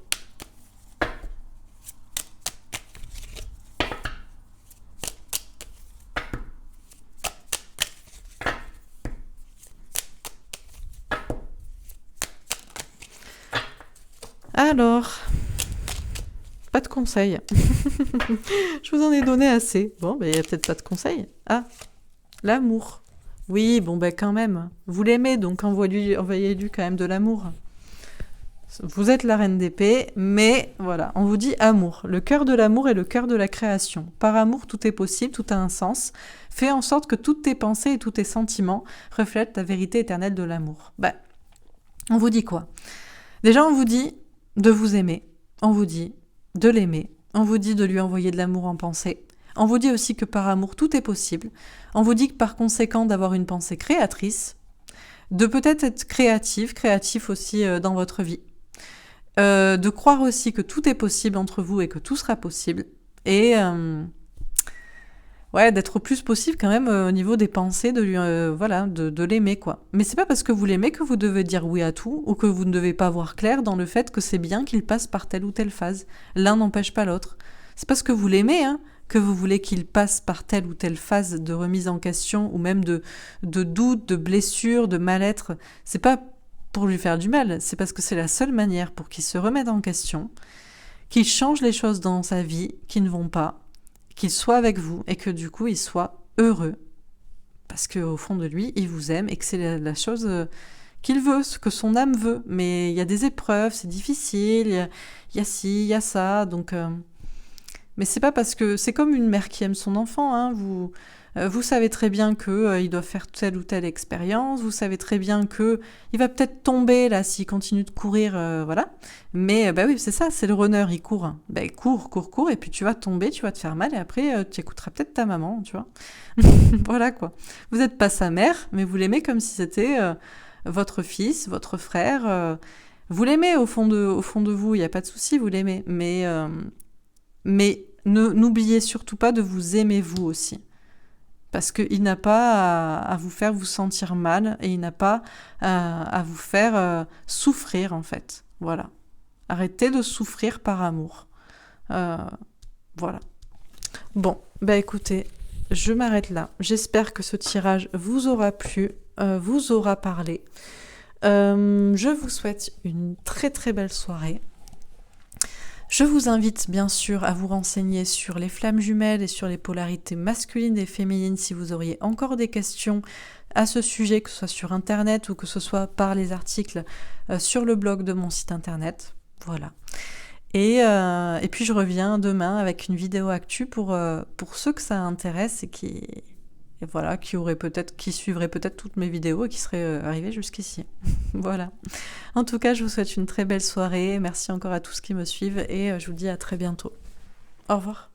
Alors, pas de conseils. Je vous en ai donné assez. Bon, il n'y a peut-être pas de conseils. Ah, l'amour. Oui, bon, quand même. Vous l'aimez, donc envoyez-lui quand même de l'amour. Vous êtes la reine d'épée, mais voilà, on vous dit amour. Le cœur de l'amour est le cœur de la création. Par amour, tout est possible, tout a un sens. Fais en sorte que toutes tes pensées et tous tes sentiments reflètent la vérité éternelle de l'amour. On vous dit quoi? Déjà, on vous dit de vous aimer. On vous dit de l'aimer. On vous dit de lui envoyer de l'amour en pensée. On vous dit aussi que par amour, tout est possible. On vous dit que par conséquent, d'avoir une pensée créatrice, de peut-être être créatif aussi dans votre vie. De croire aussi que tout est possible entre vous et que tout sera possible. Et d'être au plus possible quand même au niveau des pensées, de l'aimer, quoi. Mais c'est pas parce que vous l'aimez que vous devez dire oui à tout, ou que vous ne devez pas voir clair dans le fait que c'est bien qu'il passe par telle ou telle phase. L'un n'empêche pas l'autre. C'est parce que vous l'aimez, que vous voulez qu'il passe par telle ou telle phase de remise en question, ou même de doute, de blessure, de mal-être. C'est pas pour lui faire du mal, c'est parce que c'est la seule manière pour qu'il se remette en question, qu'il change les choses dans sa vie qui ne vont pas, qu'il soit avec vous et que du coup il soit heureux. Parce qu'au fond de lui, il vous aime et que c'est la chose qu'il veut, ce que son âme veut. Mais il y a des épreuves, c'est difficile, il y a ci, il y a ça. Donc, mais c'est pas parce que... C'est comme une mère qui aime son enfant. Vous savez très bien qu'il doit faire telle ou telle expérience. Vous savez très bien qu'il va peut-être tomber là s'il continue de courir. Voilà. Mais oui, c'est ça, c'est le runner, il court. Cours. Et puis tu vas tomber, tu vas te faire mal. Et après, tu écouteras peut-être ta maman, tu vois. Voilà, quoi. Vous n'êtes pas sa mère, mais vous l'aimez comme si c'était votre fils, votre frère. Vous l'aimez au fond de vous, il n'y a pas de souci, vous l'aimez. Mais n'oubliez surtout pas de vous aimer vous aussi. Parce qu'il n'a pas à vous faire vous sentir mal et il n'a pas à vous faire souffrir, en fait. Voilà. Arrêtez de souffrir par amour. Voilà. Bon, écoutez, je m'arrête là. J'espère que ce tirage vous aura plu, vous aura parlé. Je vous souhaite une très très belle soirée. Je vous invite bien sûr à vous renseigner sur les flammes jumelles et sur les polarités masculines et féminines si vous auriez encore des questions à ce sujet, que ce soit sur Internet ou que ce soit par les articles sur le blog de mon site Internet. Voilà. Et puis je reviens demain avec une vidéo actu pour ceux que ça intéresse et voilà, qui suivraient peut-être toutes mes vidéos et qui seraient arrivés jusqu'ici. Voilà. En tout cas, je vous souhaite une très belle soirée. Merci encore à tous qui me suivent et je vous dis à très bientôt. Au revoir.